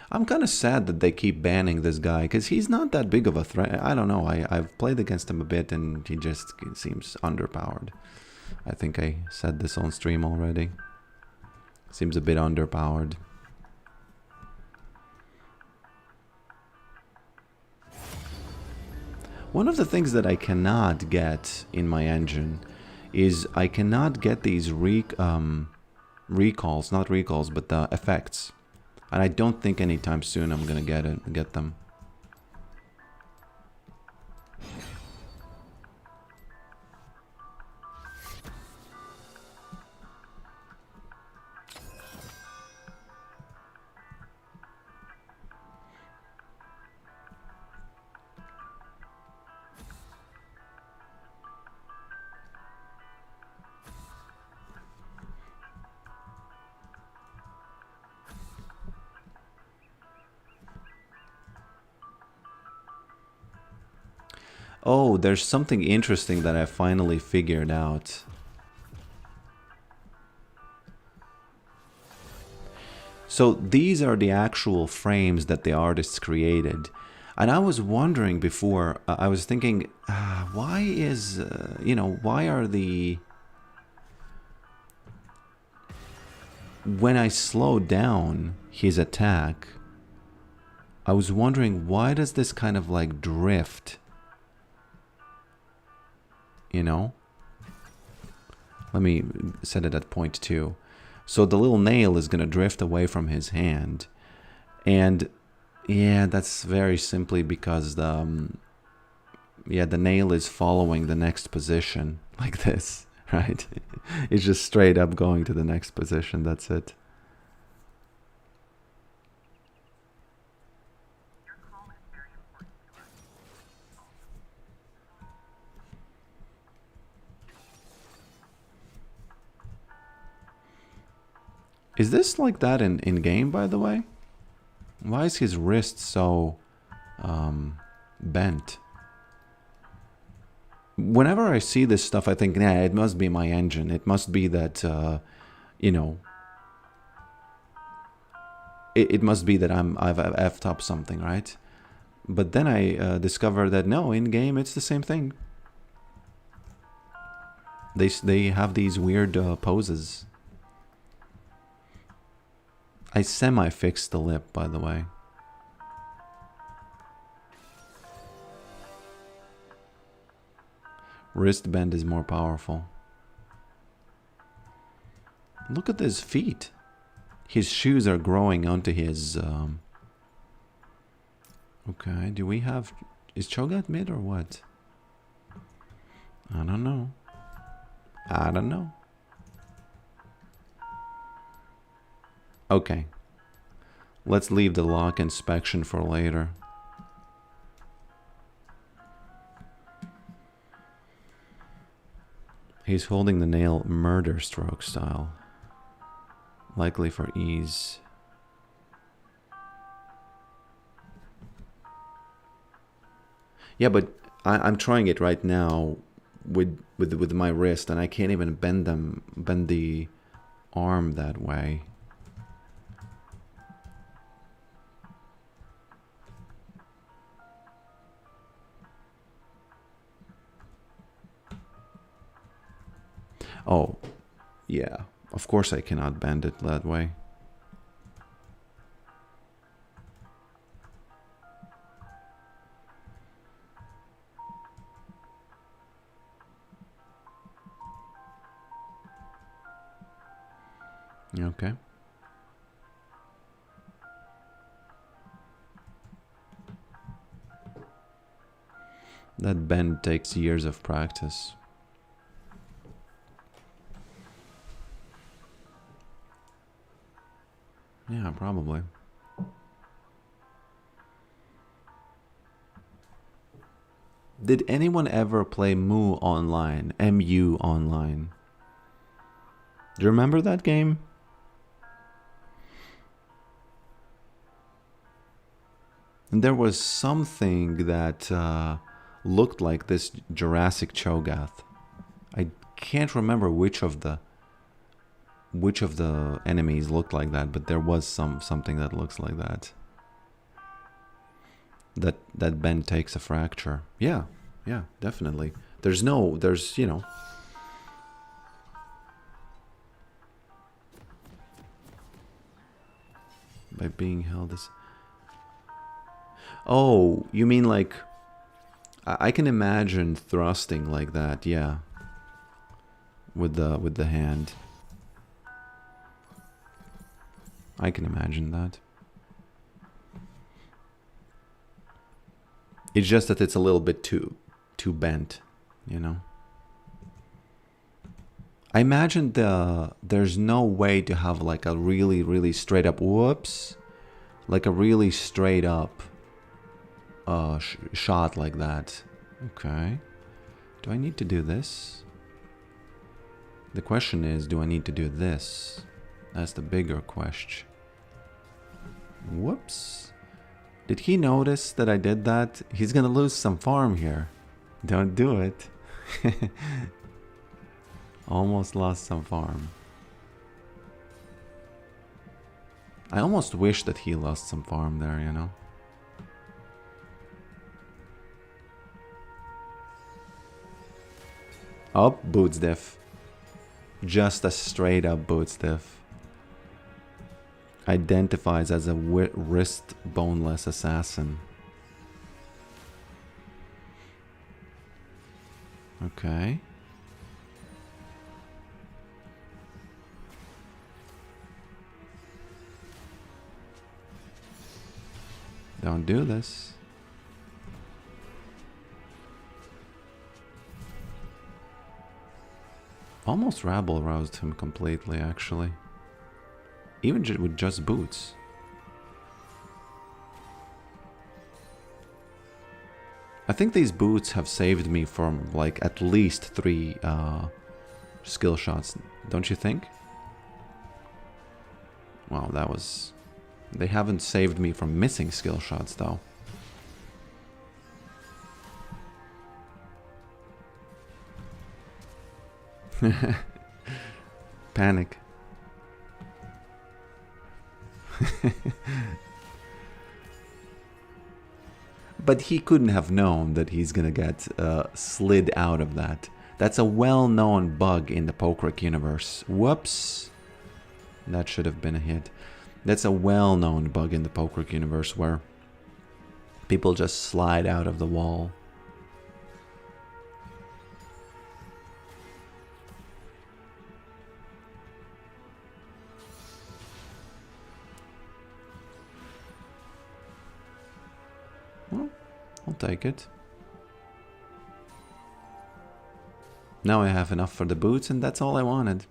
I'm kind of sad that they keep banning this guy, because he's not that big of a threat. I don't know. I've played against him a bit, and he just seems underpowered. I think I said this on stream already. Seems a bit underpowered. One of the things that I cannot get in my engine is I cannot get these recalls, not recalls, but the effects. And I don't think anytime soon I'm gonna get them. Oh, there's something interesting that I finally figured out. So these are the actual frames that the artists created. And I was wondering before, I was thinking, why is, why are the... When I slow down his attack, I was wondering, why does this kind of like drift? You know? Let me set it at 0.2. So the little nail is going to drift away from his hand. And yeah, that's very simply because the nail is following the next position like this, right? It's just straight up going to the next position. That's it. Is this like that in game, by the way? Why is his wrist so bent? Whenever I see this stuff, I think, nah, it must be my engine. It must be that, it must be that I've effed up something, right? But then I discover that no, in game it's the same thing. They have these weird poses. I semi-fixed the lip, by the way. Wrist bend is more powerful. Look at his feet. His shoes are growing onto his... Okay, do we have... Is Cho'Gath mid or what? I don't know. I don't know. Okay. Let's leave the lock inspection for later. He's holding the nail murder stroke style. Likely for ease. Yeah, but I'm trying it right now with my wrist, and I can't even bend the arm that way. Oh, yeah. Of course I cannot bend it that way. Okay. That bend takes years of practice. Yeah, probably. Did anyone ever play Mu online? MU online? Do you remember that game? And there was something that looked like this Jurassic Cho'Gath. I can't remember which of the enemies looked like that, but there was something that looks like that. That Ben takes a fracture. Yeah, definitely. There's you know. By being held as... Oh, you mean like... I can imagine thrusting like that, yeah. With the hand. I can imagine that. It's just that it's a little bit too bent, you know. I imagine there's no way to have like a really straight up whoops, like a really straight up shot like that. Okay. Do I need to do this? The question is, do I need to do this? That's the bigger question. Whoops. Did he notice that I did that? He's gonna lose some farm here. Don't do it. Almost lost some farm. I almost wish that he lost some farm there, you know? Oh, boots diff. Just a straight up boots diff. Identifies as a wrist boneless assassin. Okay. Don't do this. Almost rabble roused him completely, actually. Even with just boots. I think these boots have saved me from like at least 3 skill shots, don't you think? Wow, that was... They haven't saved me from missing skill shots though. Panic. But he couldn't have known that he's gonna get slid out of that. That's a well-known bug in the Pokerick universe. Whoops. That should have been a hit. That's a well-known bug in the Pokerick universe where people just slide out of the wall. Well, I'll take it. Now I have enough for the boots, and that's all I wanted.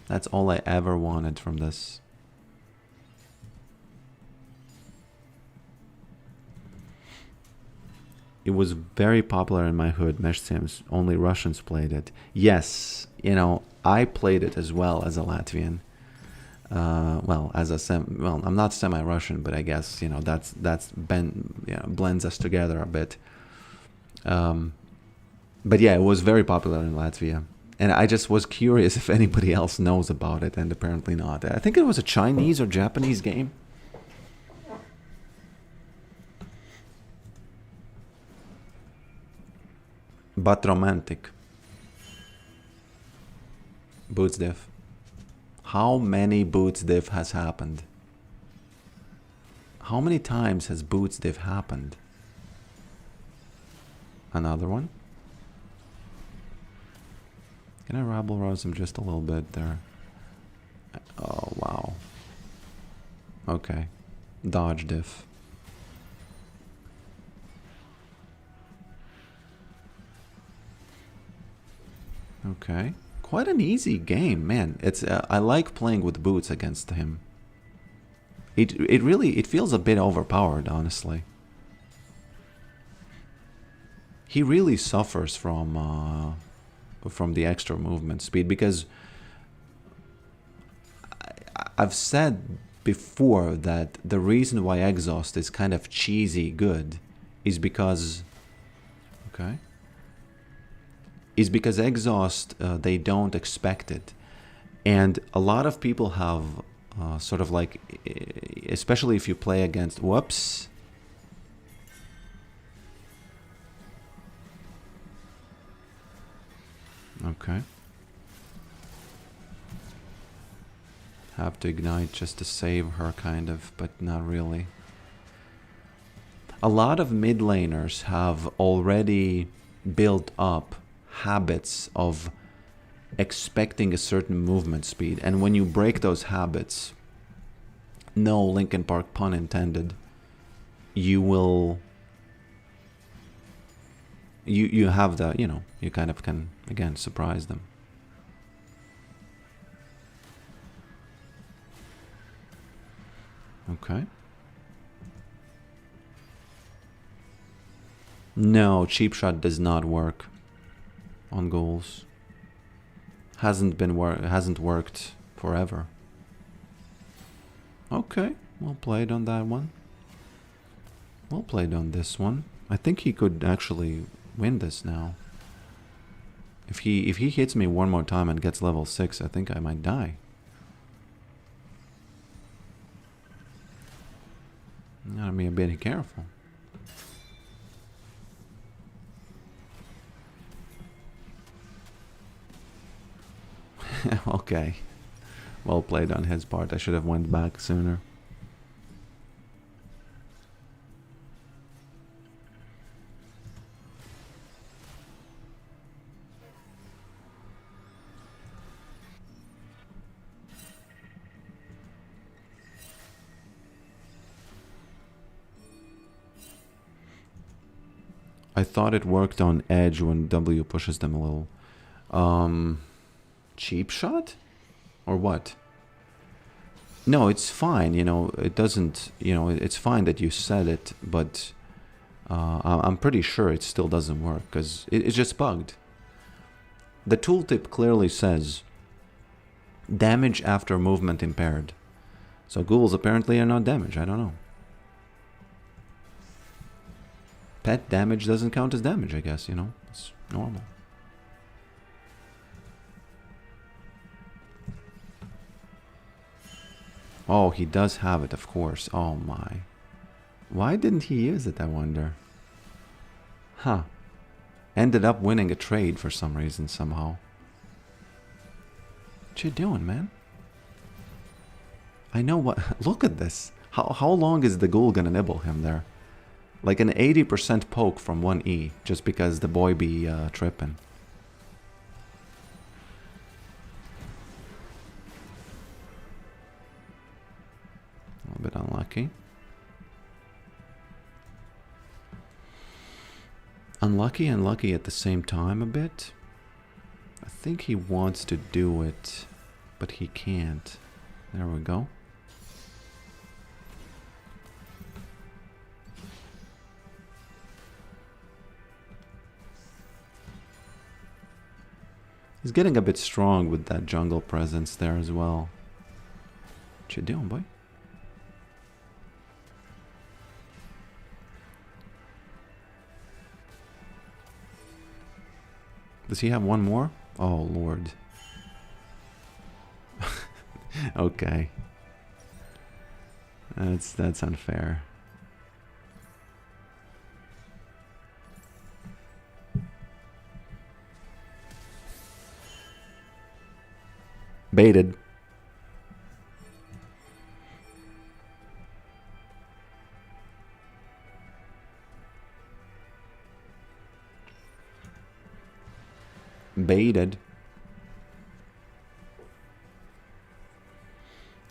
That's all I ever wanted from this. It was very popular in my hood, Mesh Sims. Only Russians played it. Yes, you know, I played it as well as a Latvian. Well, as a well, I'm not semi-Russian, but I guess, you know, that's blends us together a bit. But yeah, it was very popular in Latvia. And I just was curious if anybody else knows about it, and apparently not. I think it was a Chinese or Japanese game. But romantic. Boots diff. How many boots diff has happened? How many times has boots diff happened? Another one? Can I rabble rouse him just a little bit there? Oh, wow. Okay. Dodge diff. Okay. Quite an easy game, man. It's I like playing with boots against him. It really feels a bit overpowered, honestly. He really suffers from the extra movement speed, because I've said before that the reason why Exhaust is kind of cheesy good is because Exhaust, they don't expect it. And a lot of people have sort of like, especially if you play against, whoops. Okay. Have to ignite just to save her, kind of, but not really. A lot of mid laners have already built up habits of expecting a certain movement speed, and when you break those habits, no Linkin Park pun intended, you will you have the, you know, you kind of can again surprise them. Okay. No, cheap shot does not work on ghouls. Hasn't worked forever. Okay, well played on that one. Well played on this one. I think he could actually win this now. If he hits me one more time and gets level 6, I think I might die. Gotta be a bit careful. Okay. Well played on his part. I should have went back sooner. I thought it worked on edge when W pushes them a little. Cheap shot? Or what? No, it's fine, you know, it doesn't, you know, it's fine that you said it, but I'm pretty sure it still doesn't work, because it's just bugged. The tooltip clearly says damage after movement impaired. So ghouls apparently are not damage, I don't know. Pet damage doesn't count as damage, I guess, you know, it's normal. Oh, he does have it, of course. Oh my. Why didn't he use it, I wonder? Huh. Ended up winning a trade for some reason, somehow. What you doing, man? I know what... Look at this. How long is the ghoul gonna nibble him there? Like an 80% poke from 1E, just because the boy be tripping. A little bit unlucky. Unlucky and lucky at the same time a bit. I think he wants to do it, but he can't. There we go. He's getting a bit strong with that jungle presence there as well. What you doing, boy? Does he have one more? Oh, Lord. Okay. That's unfair. Baited. Baited.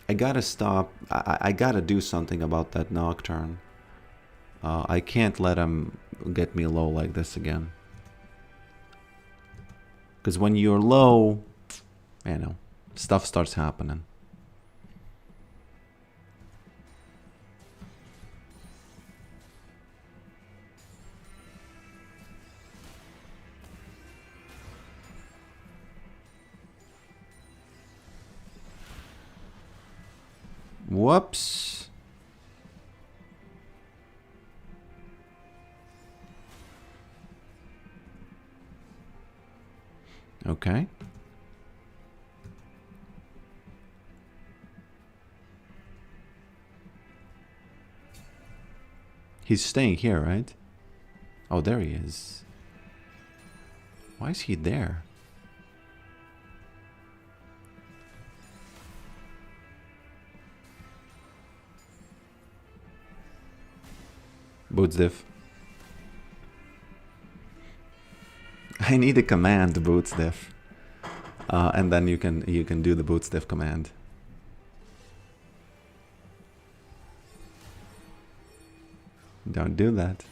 I gotta stop. I gotta do something about that Nocturne. I can't let him get me low like this again. Because when you're low, you know, stuff starts happening. Whoops. Okay. He's staying here, right? Oh, there he is. Why is he there? Boots diff. I need a command, boots diff. And then you can do the boots diff command. Don't do that.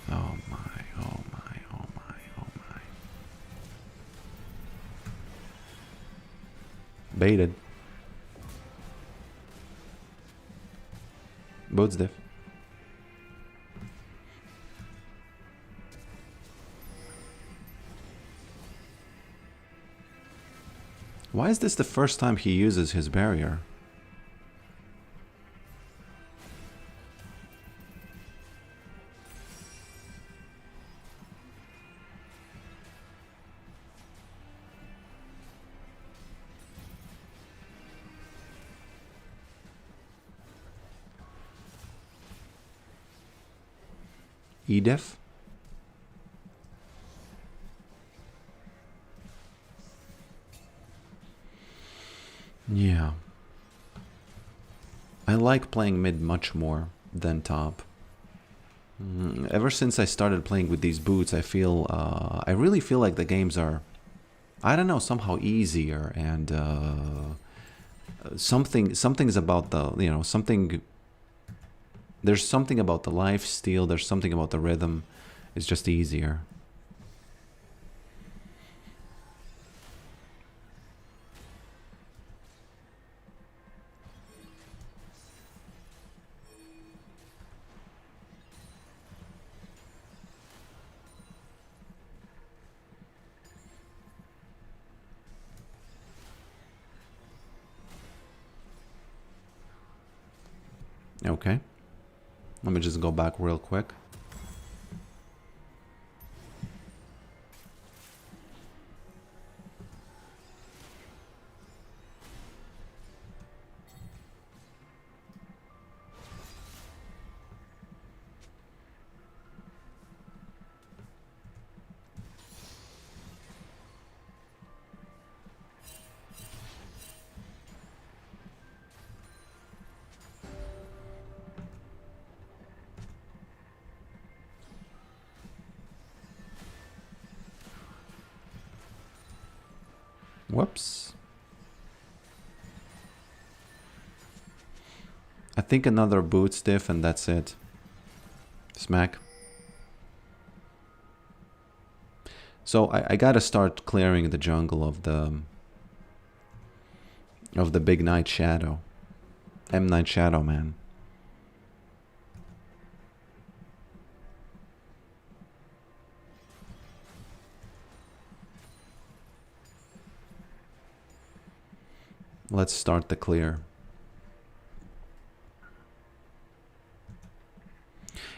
Oh my, oh my, oh my, oh my. Baited. Boots diff. Why is this the first time he uses his barrier? E-def? Yeah. I like playing mid much more than top. Ever since I started playing with these boots, I feel, I really feel like the games are, I don't know, somehow easier, and something's about the, you know, there's something about the life steal, there's something about the rhythm, it's just easier. Okay. Let me just go back real quick. Whoops. I think another boot stiff and that's it. Smack. So I gotta start clearing the jungle of the big Night Shadow. M Night Shadow, man. Let's start the clear.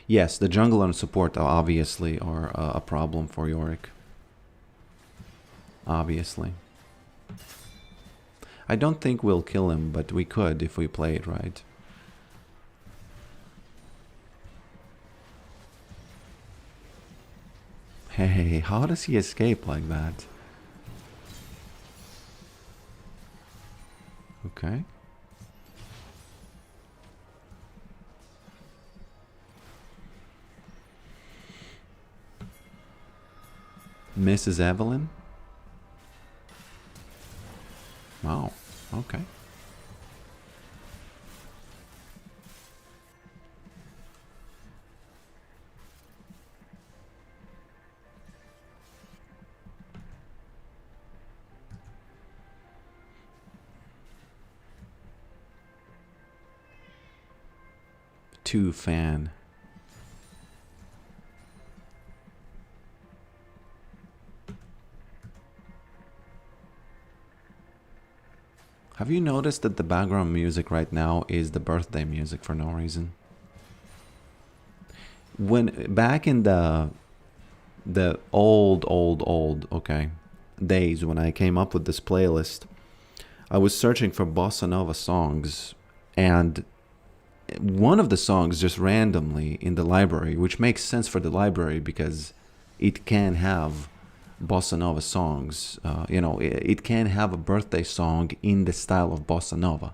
Yes, the jungle and support obviously are a problem for Yorick. Obviously. I don't think we'll kill him, but we could if we play it right. Hey, how does he escape like that? Okay. Mrs. Evelyn? Wow, okay. Two fan. Have you noticed that the background music right now is the birthday music for no reason? When back in the old okay days when I came up with this playlist, I was searching for bossa nova songs, and one of the songs just randomly in the library, which makes sense for the library because it can have bossa nova songs. You know, it can have a birthday song in the style of bossa nova.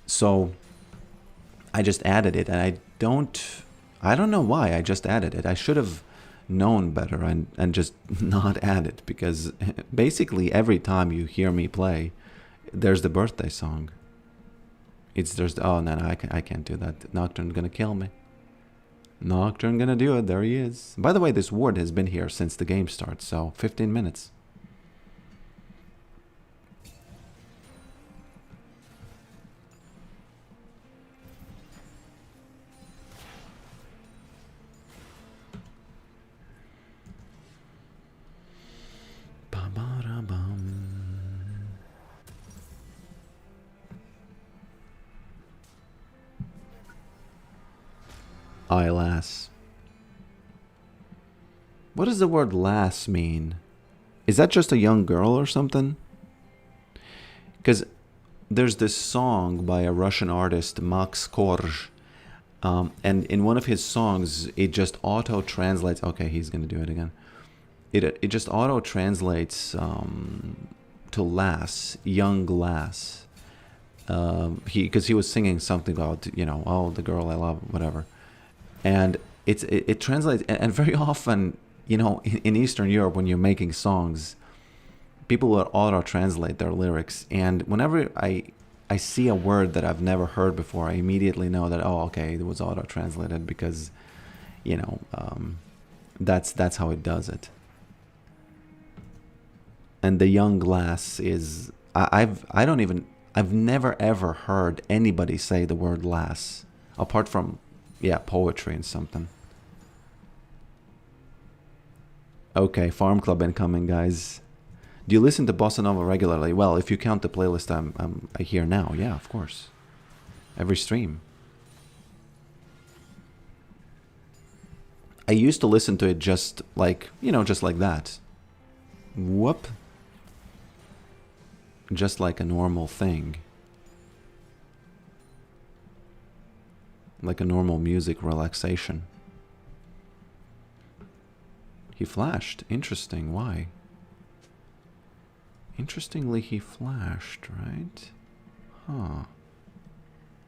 So I just added it, and I don't know why I just added it. I should have known better and just not add it, because basically every time you hear me play, there's the birthday song. Oh no, I can't do that. Nocturne's gonna kill me. Nocturne gonna do it. There he is. By the way, this ward has been here since the game starts, so 15 minutes. Aye, lass. What does the word lass mean? Is that just a young girl or something? Because there's this song by a Russian artist, Max Korj, and in one of his songs, it just auto-translates. Okay, he's going to do it again. It just auto-translates to lass, young lass. Because he was singing something about, you know, oh, the girl I love, whatever. And it translates, and very often, you know, in Eastern Europe, when you're making songs, people will auto-translate their lyrics. And whenever I see a word that I've never heard before, I immediately know that, oh, okay, it was auto-translated, because, you know, that's how it does it. And the young lass is, I've never ever heard anybody say the word lass, apart from, yeah, poetry and something. Okay, Farm Club incoming, guys. Do you listen to Bossa Nova regularly? Well, if you count the playlist I hear now, yeah, of course. Every stream. I used to listen to it just like, you know, just like that. Whoop. Just like a normal thing. Like a normal music relaxation. He flashed. Interesting. Why? Interestingly, he flashed, right? Huh.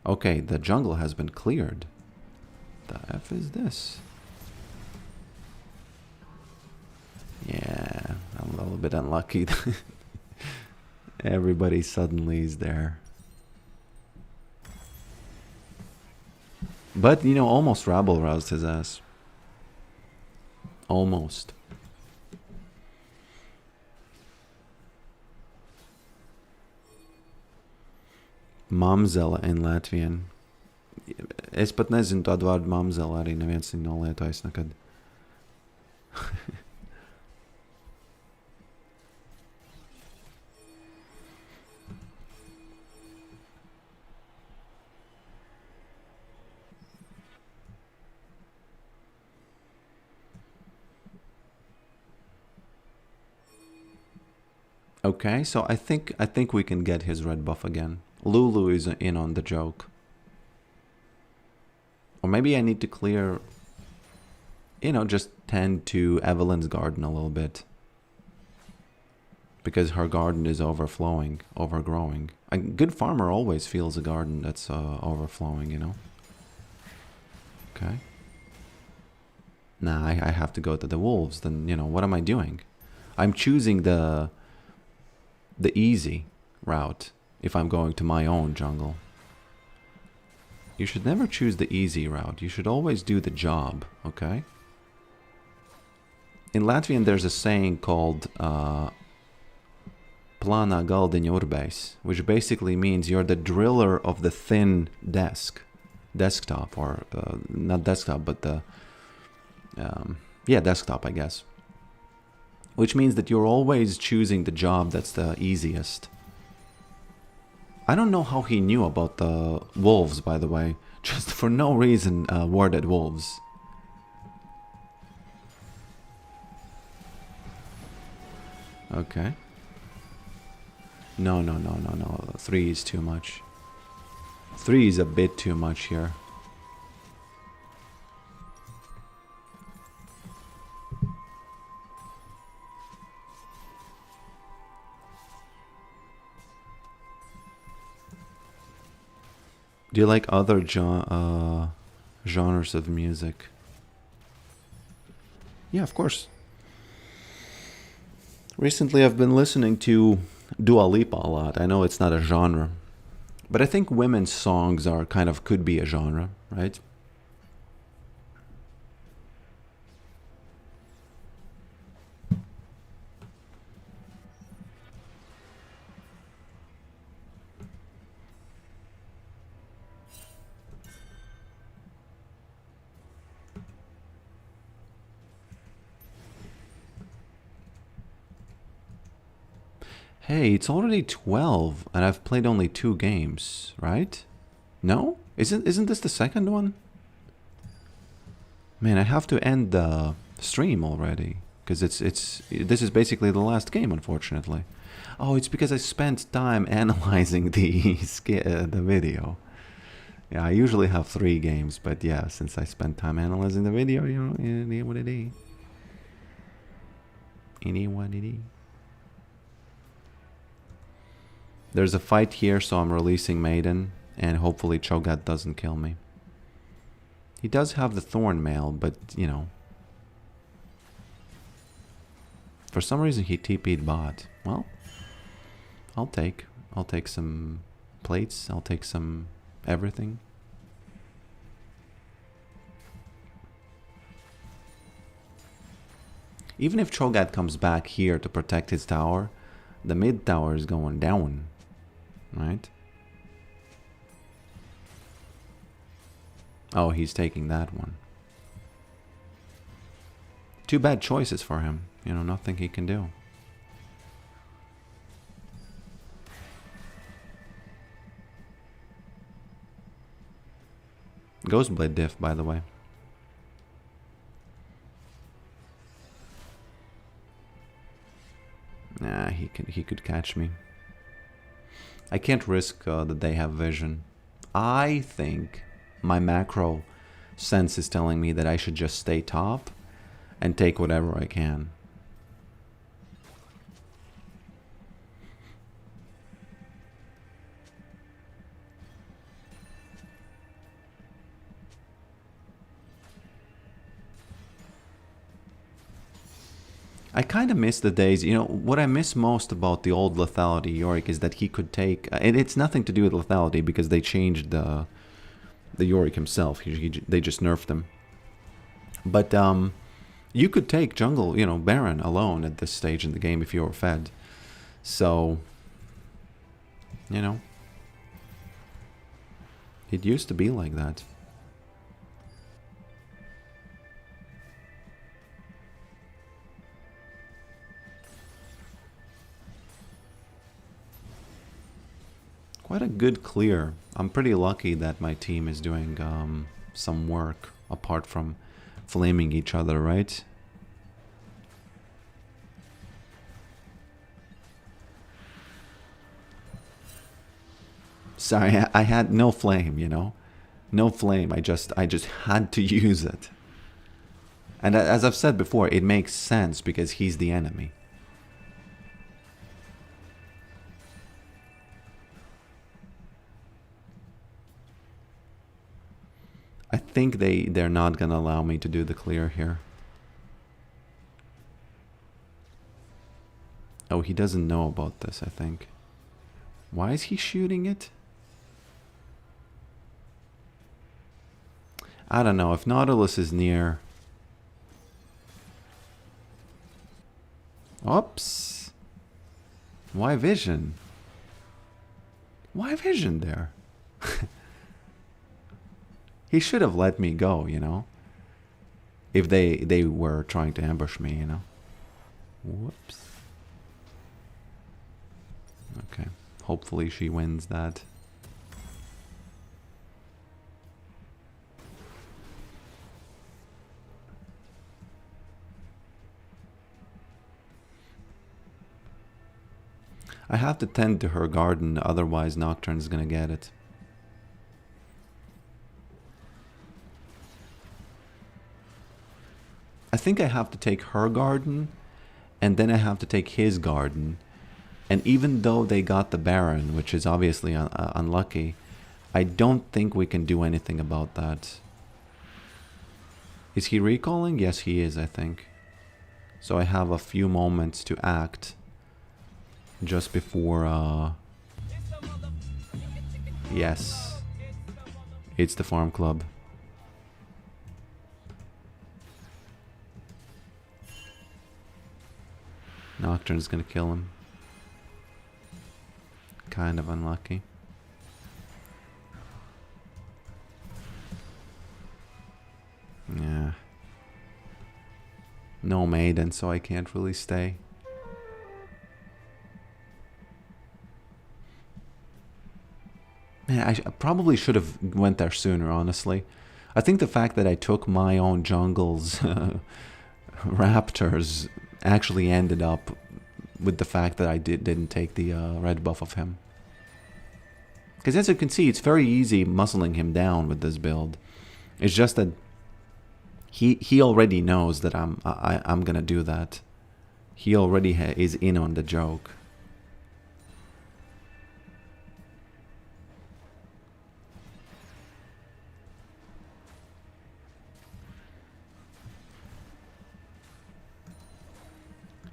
Okay, the jungle has been cleared. The F is this? Yeah, I'm a little bit unlucky. Everybody suddenly is there. But, you know, almost rabble roused his ass. Almost. Mamzela in Latvian. Es pat nezinu tādu vārdu mamzela, arī neviens viņu nav lietojis nekad. Okay, so I think we can get his red buff again. Lulu is in on the joke. Or maybe I need to clear, just tend to Evelyn's garden a little bit. Because her garden is overflowing, overgrowing. A good farmer always feels a garden that's overflowing, Okay. Nah, I have to go to the wolves. Then, what am I doing? I'm choosing the easy route if I'm going to my own jungle. You should never choose the easy route. You should always do the job, okay? In Latvian, there's a saying called plana galdiņa urbēs, which basically means you're the driller of the thin desktop, or not desktop, but the desktop, I guess. Which means that you're always choosing the job that's the easiest. I don't know how he knew about the wolves, by the way. Just for no reason worded wolves. Okay. No. 3 is too much. 3 is a bit too much here. Do you like other genres of music? Yeah, of course. Recently I've been listening to Dua Lipa a lot. I know it's not a genre, but I think women's songs could be a genre, right? Hey, it's already 12 and I've played only 2 games, right? No? Isn't this the second one? Man, I have to end the stream already because this is basically the last game, unfortunately. Oh, it's because I spent time analyzing the video. Yeah, I usually have 3 games, but yeah, since I spent time analyzing the video, it is what it is. It is what it is. There's a fight here, so I'm releasing Maiden, and hopefully Cho'Gath doesn't kill me. He does have the Thorn Mail, but, for some reason he TP'd bot. Well, I'll take some plates, I'll take some everything. Even if Cho'Gath comes back here to protect his tower, the mid tower is going down. Right? Oh, he's taking that one. 2 bad choices for him. Nothing he can do. Ghostblade diff, by the way. Nah, he could catch me. I can't risk that they have vision. I think my macro sense is telling me that I should just stay top and take whatever I can. I kind of miss the days, what I miss most about the old lethality Yorick is that he could take, and it's nothing to do with lethality because they changed the Yorick himself, they just nerfed him. But you could take jungle, Baron alone at this stage in the game if you were fed. So, it used to be like that. Quite a good clear. I'm pretty lucky that my team is doing some work apart from flaming each other, right? Sorry, I had no flame, you know? No flame. I just had to use it. And as I've said before, it makes sense because he's the enemy. I think they're not gonna allow me to do the clear here. Oh, he doesn't know about this, I think. Why is he shooting it? I don't know. If Nautilus is near... Oops. Why vision? Why vision there? He should have let me go, you know? If they were trying to ambush me, you know? Whoops. Okay. Hopefully she wins that. I have to tend to her garden, otherwise Nocturne's gonna get it. I think I have to take her garden, and then I have to take his garden. And even though they got the Baron, which is obviously unlucky, I don't think we can do anything about that. Is he recalling? Yes, he is, I think. So I have a few moments to act just before... Yes. It's the farm club. Nocturne's gonna kill him. Kind of unlucky. Yeah. No maiden, so I can't really stay. Man, I probably should have went there sooner, honestly. I think the fact that I took my own jungle's raptors actually ended up with the fact that I didn't take the red buff of him. Because as you can see, it's very easy muscling him down with this build. It's just that he already knows that I'm gonna do that. He already is in on the joke.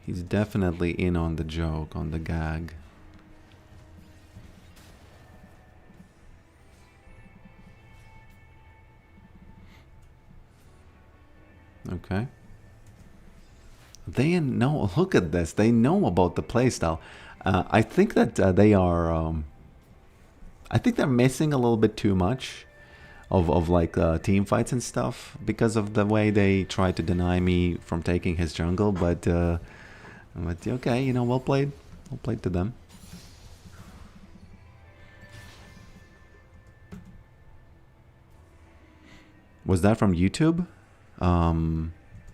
He's definitely in on the joke, on the gag. Okay. They know, look at this, they know about the playstyle. I think that they are, I think they're missing a little bit too much of like team fights and stuff because of the way they try to deny me from taking his jungle, but okay, you know, well played to them. Was that from YouTube?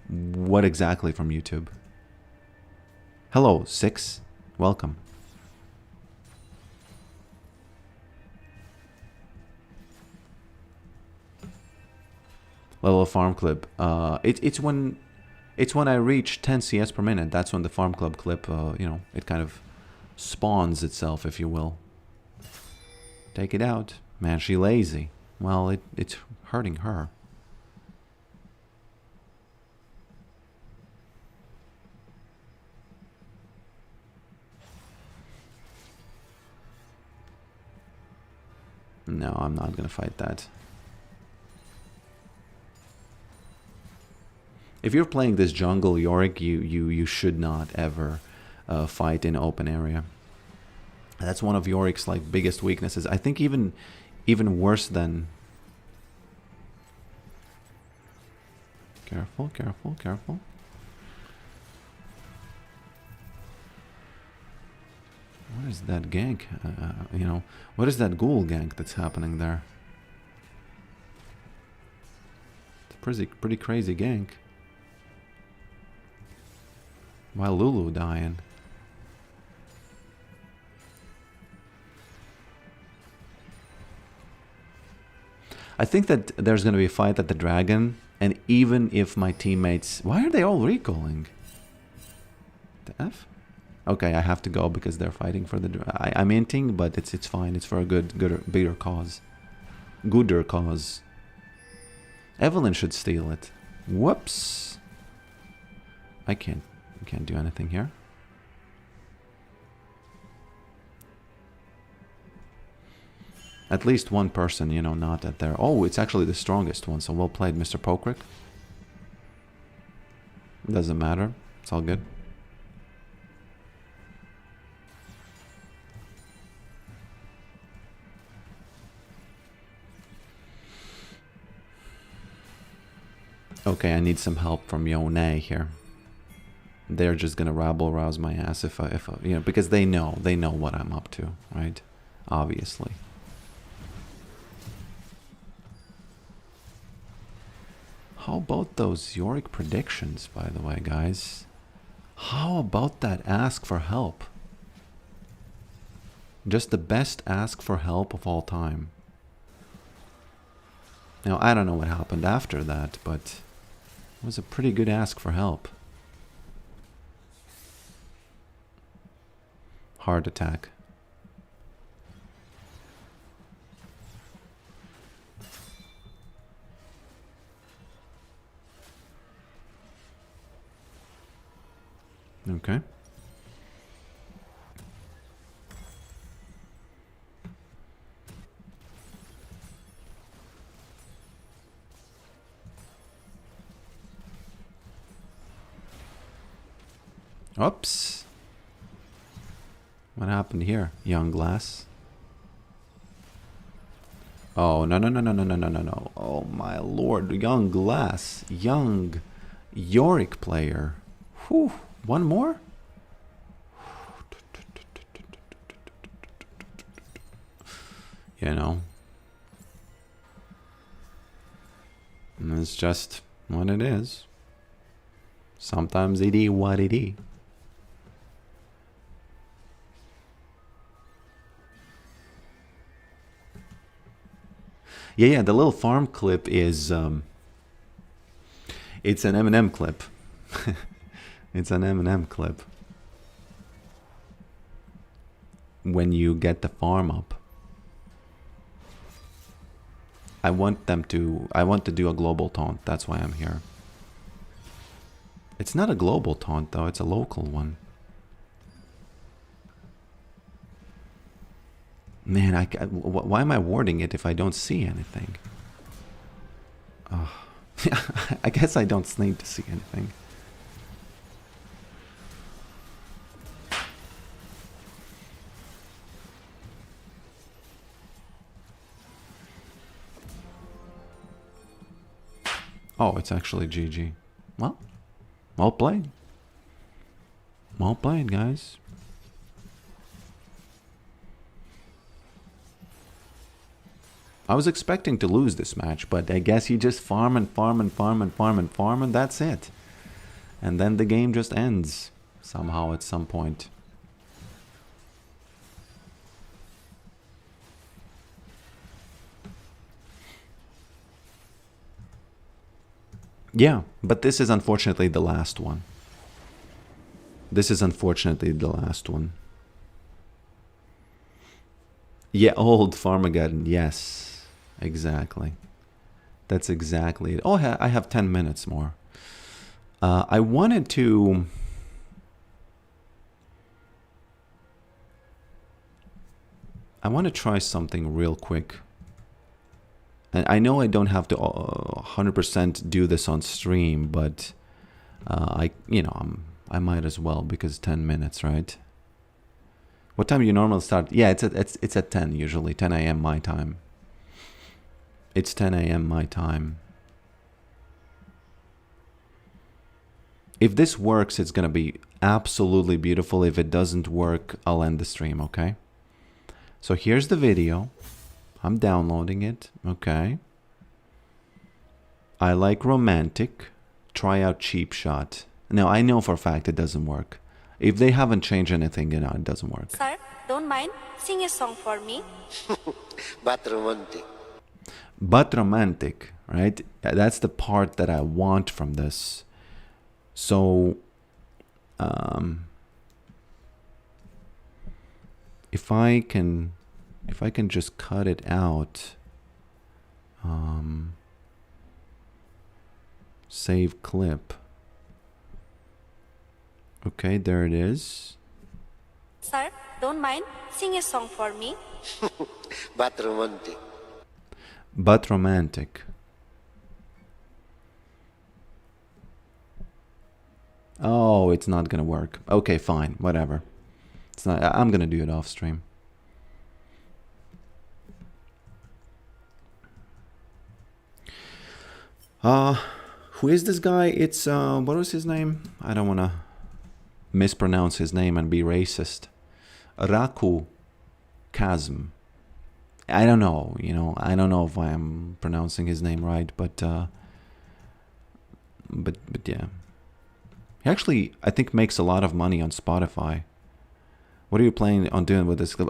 What exactly from YouTube? Hello, 6. Welcome. Level of farm clip. It's when I reach 10 CS per minute. That's when the farm club clip, you know, it kind of spawns itself, if you will. Take it out. Man, she lazy. Well, it's hurting her. No, I'm not gonna fight that. If you're playing this jungle Yorick, you should not ever fight in open area. That's one of Yorick's like biggest weaknesses. I think even worse than. Careful, careful, careful. What is that gank? You know, what is that ghoul gank that's happening there? It's a pretty crazy gank. Why Lulu dying? I think that there's going to be a fight at the dragon, and even if my teammates... Why are they all recalling? The F? Okay, I have to go because they're fighting for the... I'm inting, but it's fine. It's for a bigger cause. Gooder cause. Evelyn should steal it. Whoops. I can't do anything here. At least one person, you know, not at there. Oh, it's actually the strongest one, so well played, Mr. Pokrick. Doesn't matter. It's all good. Okay, I need some help from Yone here. They're just gonna rabble-rouse my ass if I, you know, because they know what I'm up to, right? Obviously. How about those Yorick predictions, by the way, guys? How about that ask for help? Just the best ask for help of all time. Now, I don't know what happened after that, but it was a pretty good ask for help. Heart attack. Okay. Oops. What happened here, young glass? Oh, no. Oh, my lord. Young glass. Young Yorick player. Whew. One more? You know. And it's just what it is. Sometimes it is what it is. Yeah, the little farm clip is, it's an Eminem clip. It's an Eminem clip. When you get the farm up. I want to do a global taunt, that's why I'm here. It's not a global taunt though, it's a local one. Man, why am I warding it if I don't see anything? Oh. I guess I don't need to see anything. Oh, it's actually GG. Well played. Well played, guys. I was expecting to lose this match, but I guess you just farm and that's it. And then the game just ends somehow at some point. Yeah, but this is unfortunately the last one. This is unfortunately the last one. Yeah, old Farmageddon, yes. Exactly. That's exactly it. Oh, I have 10 minutes more. I wanted to... I want to try something real quick. And I know I don't have to 100% do this on stream, but I might as well because 10 minutes, right? What time do you normally start? Yeah, it's at 10 usually, 10 a.m. my time. It's 10 a.m. my time. If this works, it's gonna be absolutely beautiful. If it doesn't work, I'll end the stream, okay? So here's the video. I'm downloading it, okay? I like romantic. Try out cheap shot. Now, I know for a fact it doesn't work. If they haven't changed anything, you know, it doesn't work. Sir, don't mind. Sing a song for me. But romantic. but romantic, right? That's the part that I want from this. So if I can just cut it out, save clip. Okay, there it is. Sir, don't mind, sing a song for me. But romantic. But romantic. Oh, it's not gonna work. Okay, fine, whatever. It's not. I'm gonna do it off stream. Who is this guy? It's what was his name? I don't wanna mispronounce his name and be racist. Raku Kazm. I don't know, I don't know if I am pronouncing his name right, but yeah. He actually, I think, makes a lot of money on Spotify. What are you planning on doing with this clip?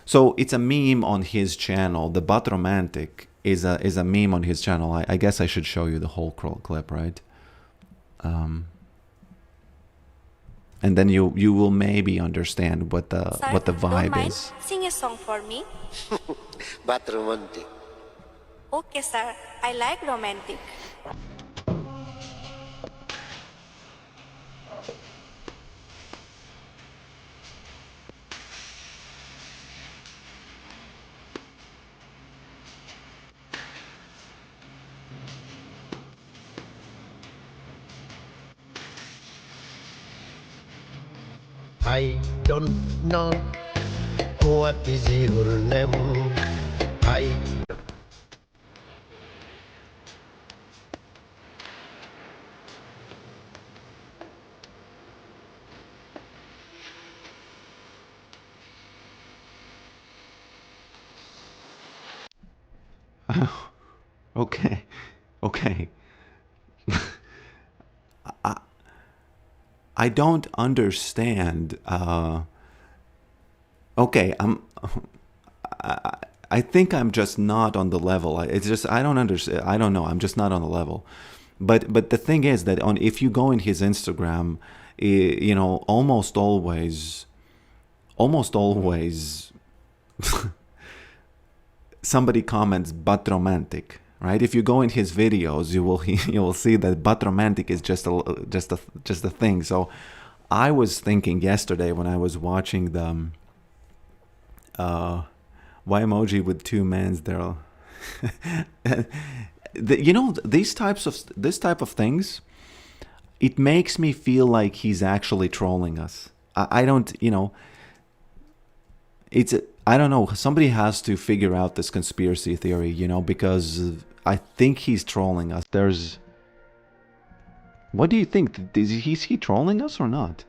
So it's a meme on his channel. The But Romantic is a meme on his channel. I guess I should show you the whole clip, right? And then you will maybe understand what the Don't vibe mind, is. sing a song for me. But romantic. Okay, sir, I like romantic. I don't know what is your name. I Okay, okay. I don't understand. Okay, I think I'm just not on the level. It's just I don't understand. I don't know. I'm just not on the level. But the thing is that if you go in his Instagram, almost always somebody comments "but romantic." Right? If you go in his videos, you will see that "but romantic" is just a thing. So I was thinking yesterday when I was watching the why emoji with two mans there. This type of things, it makes me feel like he's actually trolling us. I don't, I don't know. Somebody has to figure out this conspiracy theory, because I think he's trolling us. What do you think? Is he trolling us or not?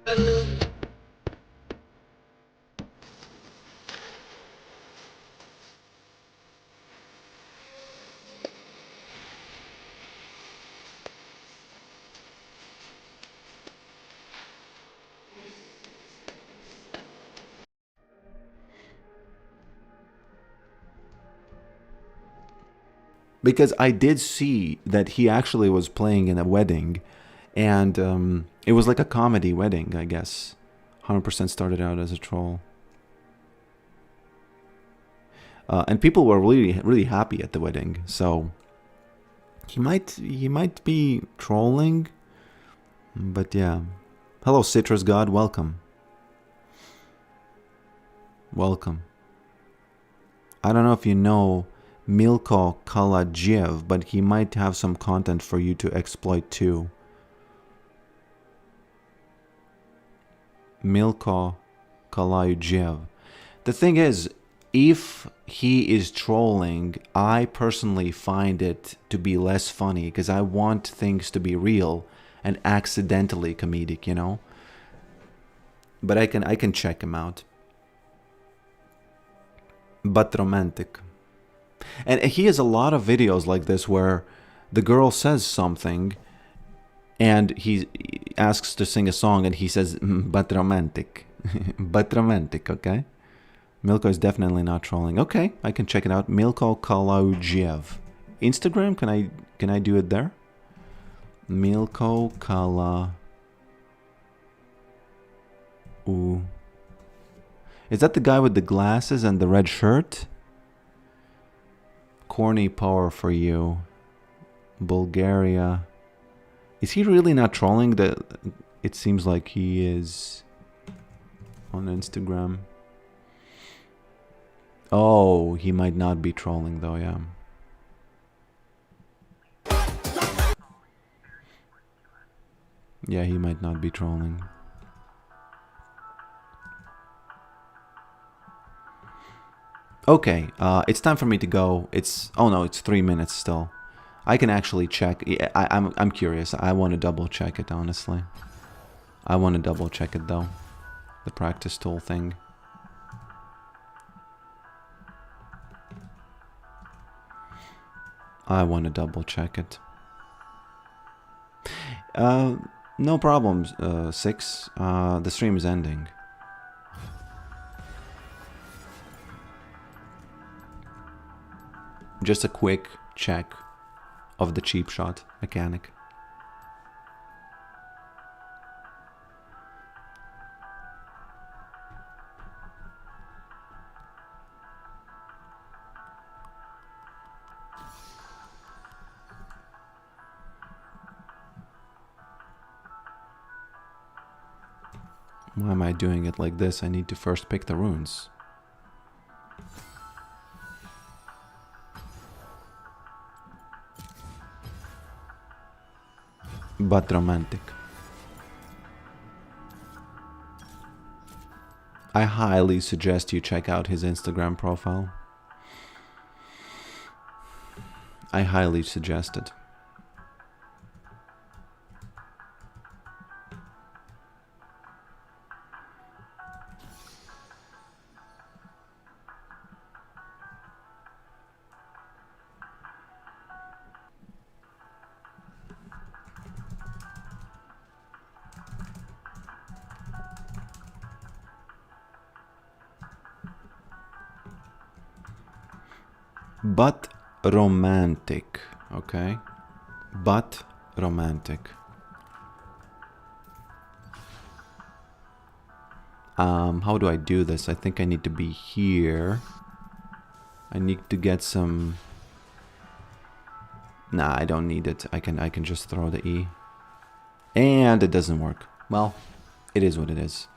Because I did see that he actually was playing in a wedding, and it was like a comedy wedding, I guess. 100% started out as a troll. And people were really, really happy at the wedding. So he might be trolling, but yeah. Hello, Citrus God. Welcome. Welcome. I don't know if you know Milko Kalajiev, but he might have some content for you to exploit too. Milko Kalajiev. The thing is, if he is trolling, I personally find it to be less funny because I want things to be real and accidentally comedic, But I can check him out. But romantic. And he has a lot of videos like this where the girl says something and he asks to sing a song and he says, but romantic. But romantic, okay? Milko is definitely not trolling. Okay, I can check it out. Milko Kalaujiev. Instagram, can I do it there? Milko Kala. Ooh. Is that the guy with the glasses and the red shirt? Corny power for you. Bulgaria. Is he really not trolling? It seems like he is on Instagram. Oh, he might not be trolling though, yeah. Yeah, he might not be trolling. Okay, it's time for me to go. Oh no, it's 3 minutes still. I can actually check. I'm curious. I want to double check it, honestly. I want to double check it though. The practice tool thing. I want to double check it. No problems, 6. The stream is ending. Just a quick check of the cheap shot mechanic. Why am I doing it like this? I need to first pick the runes. But romantic. I highly suggest you check out his Instagram profile. I highly suggest it. But romantic, okay? But romantic. How do I do this? I think I need to be here. I need to get some... Nah, I don't need it. I can just throw the E. And it doesn't work. Well, it is what it is.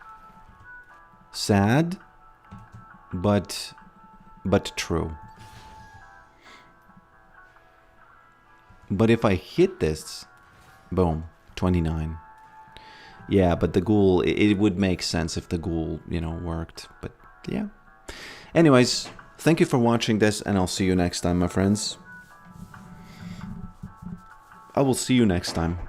Sad, but true. But if I hit this, boom, 29. Yeah, but the ghoul, it would make sense if the ghoul, you know, worked. But yeah. Anyways, thank you for watching this, and I'll see you next time, my friends. I will see you next time.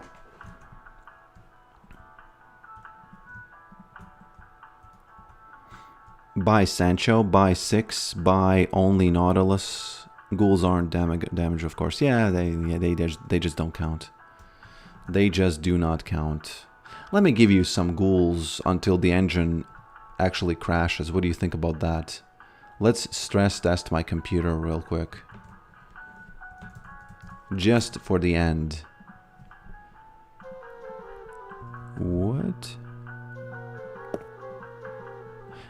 Bye, Sancho. Bye, 6. Bye, only Nautilus. Ghouls aren't damage, of course. Yeah, they just don't count. They just do not count. Let me give you some ghouls until the engine actually crashes. What do you think about that? Let's stress test my computer real quick. Just for the end. What?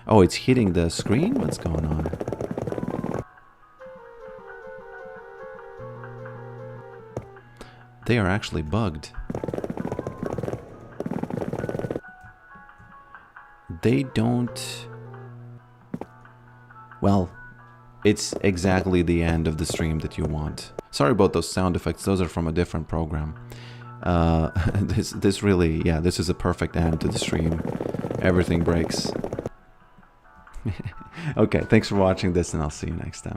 Oh, it's hitting the screen? What's going on? They are actually bugged. They don't... Well, it's exactly the end of the stream that you want. Sorry about those sound effects. Those are from a different program. This really, yeah, this is a perfect end to the stream. Everything breaks. Okay, thanks for watching this, and I'll see you next time.